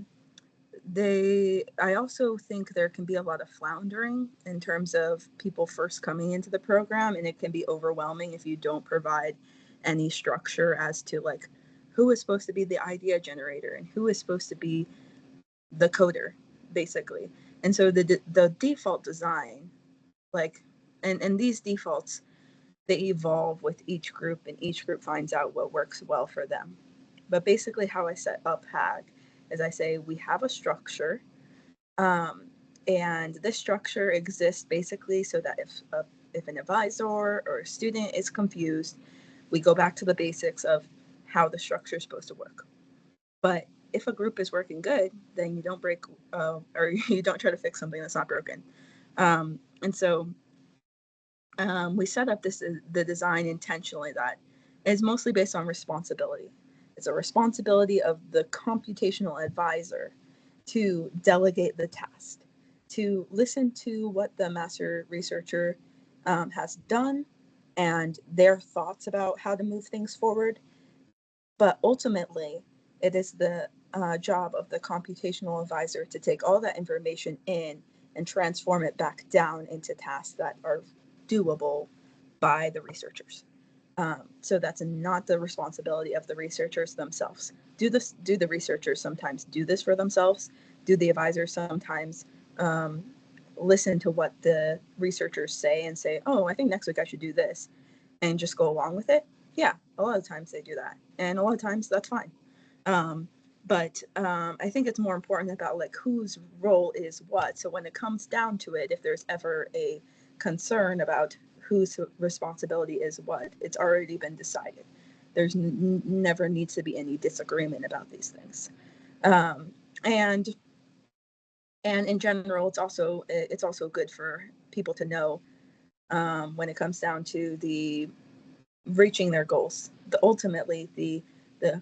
[SPEAKER 3] also think there can be a lot of floundering in terms of people first coming into the program, and it can be overwhelming if you don't provide any structure as to like who is supposed to be the idea generator and who is supposed to be the coder, basically. And so the default design, like, and these defaults, they evolve with each group, and each group finds out what works well for them. But basically how I set up HAAG is I say we have a structure, and this structure exists basically so that if an advisor or a student is confused, we go back to the basics of how the structure is supposed to work. But if a group is working good, then you don't break or you don't try to fix something that's not broken. And so we set up the design intentionally that is mostly based on responsibility. It's a responsibility of the computational advisor to delegate the task, to listen to what the master researcher has done and their thoughts about how to move things forward. But ultimately, it is the job of the computational advisor to take all that information in and transform it back down into tasks that are doable by the researchers. So that's not the responsibility of the researchers themselves. Do the researchers sometimes do this for themselves? Do the advisors sometimes listen to what the researchers say and say, oh, I think next week I should do this, and just go along with it? Yeah, a lot of times they do that, and a lot of times that's fine. But I think it's more important about like whose role is what. So when it comes down to it, if there's ever a concern about whose responsibility is what, it's already been decided. There's never needs to be any disagreement about these things. And in general, it's also good for people to know when it comes down to the reaching their goals. Ultimately, the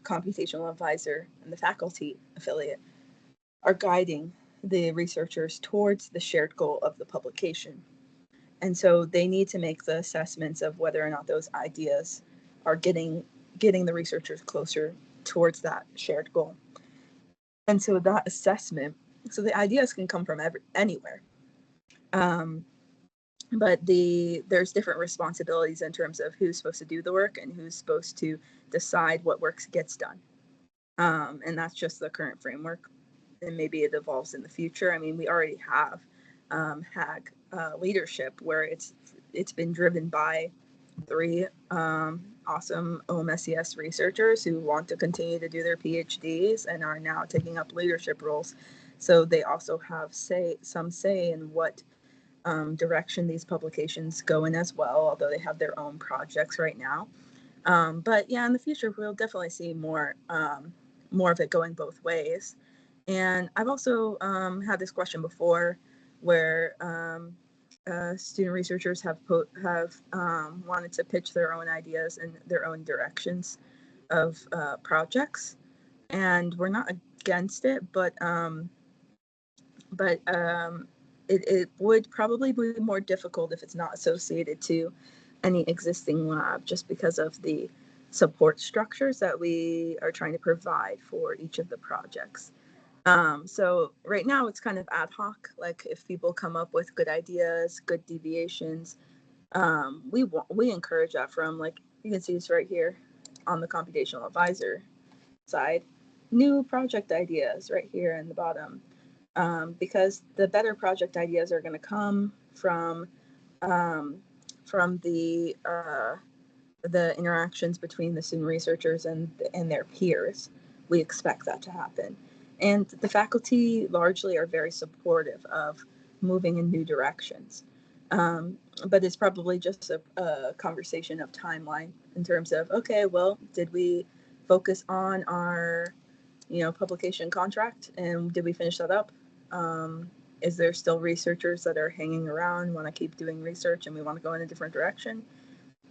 [SPEAKER 3] computational advisor and the faculty affiliate are guiding the researchers towards the shared goal of the publication. And so they need to make the assessments of whether or not those ideas are getting the researchers closer towards that shared goal. And so that assessment, so the ideas can come from anywhere. But there's different responsibilities in terms of who's supposed to do the work and who's supposed to decide what work gets done. And that's just the current framework. And maybe it evolves in the future. I mean, we already have HAAG leadership where it's been driven by 3 awesome OMSCS researchers who want to continue to do their PhDs and are now taking up leadership roles. So they also have some say in what direction these publications go in as well, although they have their own projects right now. But yeah, in the future, we'll definitely see more of it going both ways. And I've also had this question before where student researchers have wanted to pitch their own ideas and their own directions of projects, and we're not against it, but it would probably be more difficult if it's not associated to any existing lab, just because of the support structures that we are trying to provide for each of the projects. So right now it's kind of ad hoc. Like if people come up with good ideas, good deviations, we encourage that from, like, you can see this right here on the computational advisor side, new project ideas right here in the bottom, because the better project ideas are going to come from the interactions between the student researchers and their peers. We expect that to happen. And the faculty largely are very supportive of moving in new directions. But it's probably just a conversation of timeline in terms of, okay, well, did we focus on our, publication contract, and did we finish that up? Is there still researchers that are hanging around, want to keep doing research, and we want to go in a different direction?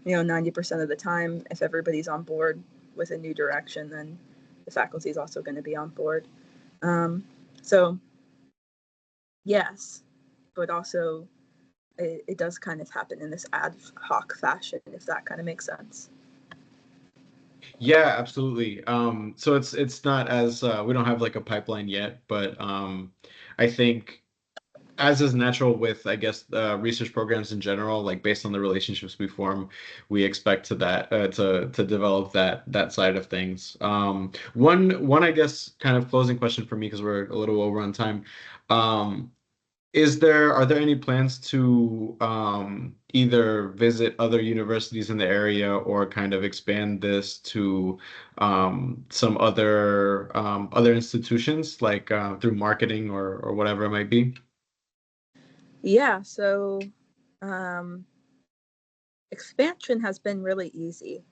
[SPEAKER 3] 90% of the time, if everybody's on board with a new direction, then the faculty is also going to be on board. So yes, but also it does kind of happen in this ad hoc fashion, if that kind of makes sense.
[SPEAKER 2] Yeah, absolutely. So it's not as we don't have like a pipeline yet, but I think, as is natural with, I guess, research programs in general, like based on the relationships we form, we expect to develop that side of things. One I guess kind of closing question for me, because we're a little over on time. Are there any plans to either visit other universities in the area, or kind of expand this to some other institutions, like through marketing or whatever it might be?
[SPEAKER 3] Yeah, so expansion has been really easy,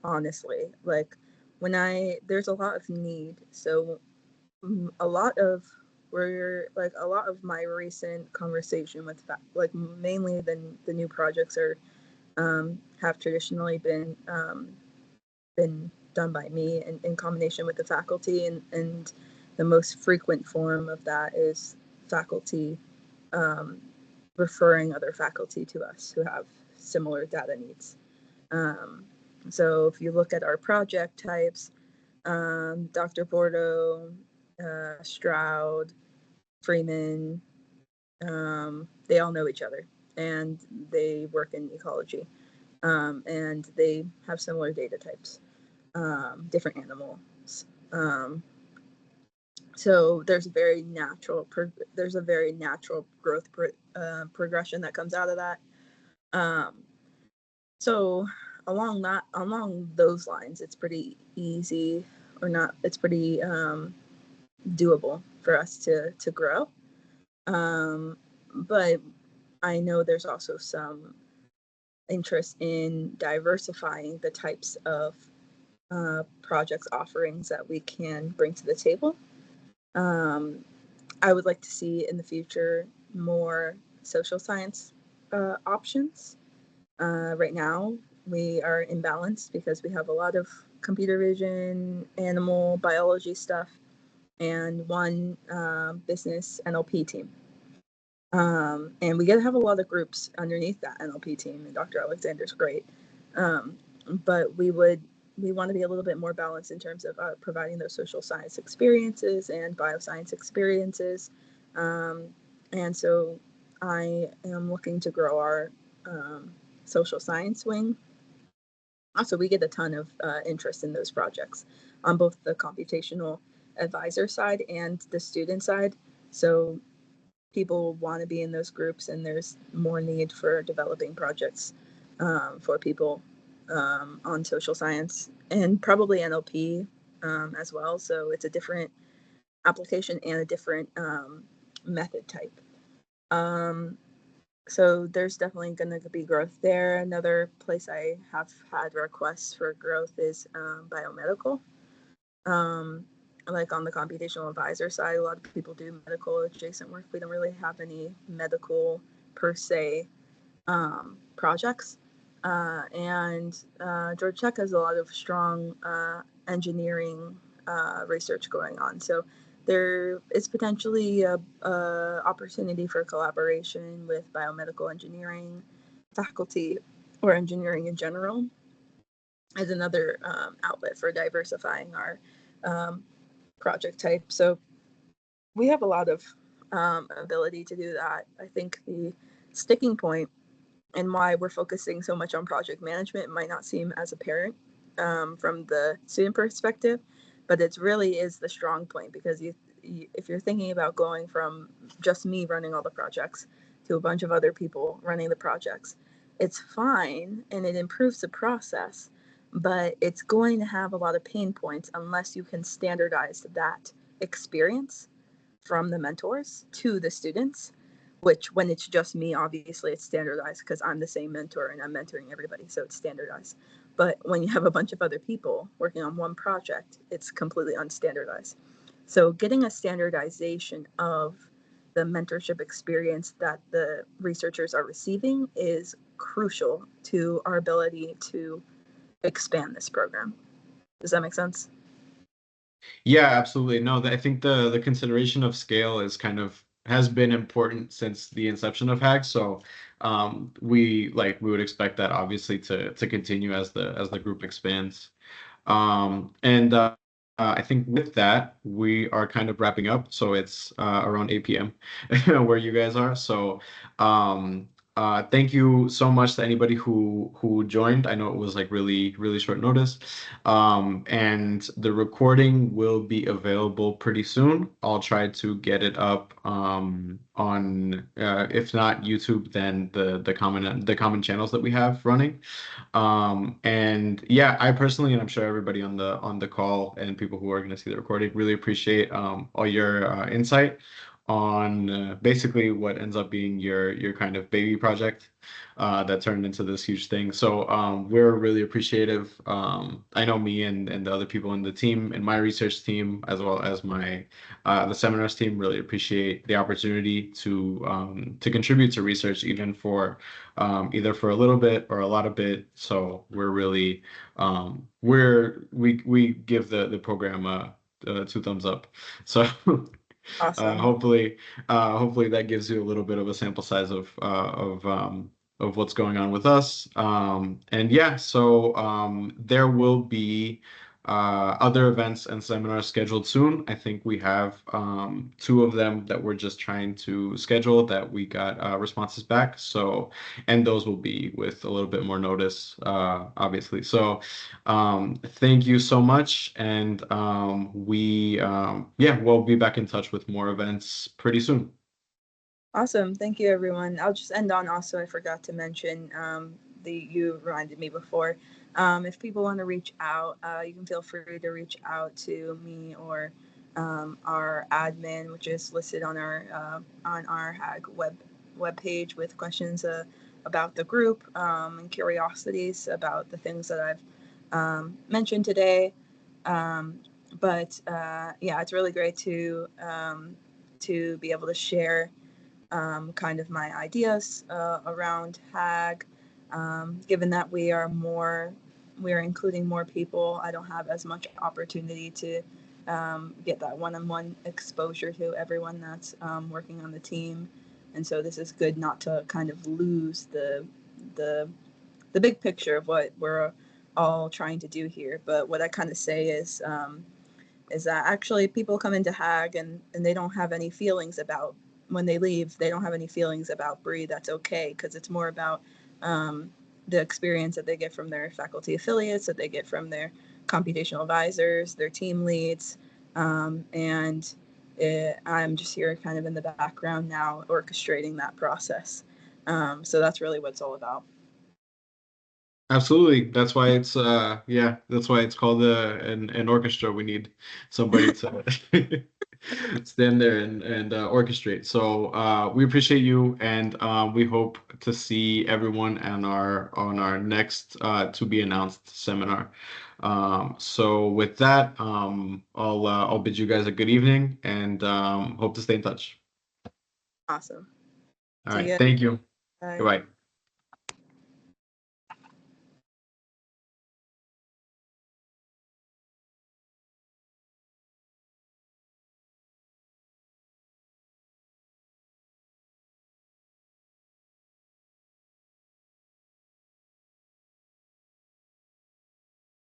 [SPEAKER 3] honestly. Like there's a lot of need, so a lot of a lot of my recent conversation with mainly the new projects are have traditionally been done by me in combination with the faculty, and the most frequent form of that is faculty referring other faculty to us who have similar data needs. So if you look at our project types, Dr. Bordeaux, Stroud, Freeman, they all know each other, and they work in ecology, and they have similar data types, different animals. So there's a very natural growth progression that comes out of that. So along those lines, it's pretty easy, or not. It's pretty doable for us to grow. But I know there's also some interest in diversifying the types of projects offerings that we can bring to the table. I would like to see in the future more social science options. Right now, we are imbalanced because we have a lot of computer vision, animal biology stuff, and one business NLP team. And we get to have a lot of groups underneath that NLP team, and Dr. Alexander's great. But we want to be a little bit more balanced in terms of providing those social science experiences and bioscience experiences. And so I am looking to grow our social science wing. Also, we get a ton of interest in those projects on both the computational advisor side and the student side. So people want to be in those groups, and there's more need for developing projects for people on social science, and probably NLP as well. So it's a different application and a different method type. So there's definitely going to be growth there. Another place I have had requests for growth is biomedical. Like on the computational advisor side, a lot of people do medical adjacent work. We don't really have any medical per se projects. And Georgia Tech has a lot of strong engineering research going on. So there is potentially a opportunity for collaboration with biomedical engineering faculty or engineering in general as another outlet for diversifying our project type. So we have a lot of ability to do that. I think the sticking point and why we're focusing so much on project management might not seem as apparent from the student perspective, but it really is the strong point, because if you're thinking about going from just me running all the projects to a bunch of other people running the projects, it's fine and it improves the process, but it's going to have a lot of pain points unless you can standardize that experience from the mentors to the students, which when it's just me, obviously it's standardized because I'm the same mentor and I'm mentoring everybody, so it's standardized. But when you have a bunch of other people working on one project, it's completely unstandardized. So getting a standardization of the mentorship experience that the researchers are receiving is crucial to our ability to expand this program. Does that make sense?
[SPEAKER 2] Yeah, absolutely. No, I think the consideration of scale is kind of has been important since the inception of HAAG. So we would expect that obviously to continue as the group expands. And I think with that, we are kind of wrapping up. So it's around 8 p.m. where you guys are. So thank you so much to anybody who joined. I know it was like really short notice. And the recording will be available pretty soon. I'll try to get it up on if not YouTube, then the common channels that we have running. And yeah, I personally, and I'm sure everybody on the call and people who are going to see the recording, really appreciate all your insight on basically what ends up being your kind of baby project that turned into this huge thing. So we're really appreciative. I know me and the other people in the team, and my research team, as well as my the seminars team, really appreciate the opportunity to contribute to research, even for either for a little bit or a lot of bit. So we're really we give the program 2 thumbs up. So
[SPEAKER 3] Awesome.
[SPEAKER 2] hopefully that gives you a little bit of a sample size of what's going on with us. And yeah, so there will be other events and seminars scheduled soon. I think we have 2 of them that we're just trying to schedule that we got responses back. So, and those will be with a little bit more notice, obviously. So, thank you so much, and we'll be back in touch with more events pretty soon.
[SPEAKER 3] Awesome. Thank you, everyone. I'll just end on also, I forgot to mention, you reminded me before. If people want to reach out, you can feel free to reach out to me or our admin, which is listed on our HAAG web page, with questions about the group and curiosities about the things that I've mentioned today. But yeah, it's really great to be able to share kind of my ideas around HAAG. Given that we are including more people, I don't have as much opportunity to get that one-on-one exposure to everyone that's working on the team. And so this is good not to kind of lose the big picture of what we're all trying to do here. But what I kind of say is that actually people come into HAAG and they don't have any feelings about, when they leave, they don't have any feelings about Bree. That's okay, because it's more about the experience that they get from their faculty affiliates, that they get from their computational advisors, their team leads. And I'm just here kind of in the background now, orchestrating that process. So that's really what it's all about.
[SPEAKER 2] Absolutely. That's why it's that's why it's called an orchestra. We need somebody to stand there and orchestrate. So we appreciate you, and we hope to see everyone on our next to be announced seminar. So with that, I'll bid you guys a good evening, and hope to stay in touch.
[SPEAKER 3] Awesome.
[SPEAKER 2] All
[SPEAKER 3] See
[SPEAKER 2] right.
[SPEAKER 3] ya.
[SPEAKER 2] Thank you.
[SPEAKER 3] Bye.
[SPEAKER 2] Goodbye.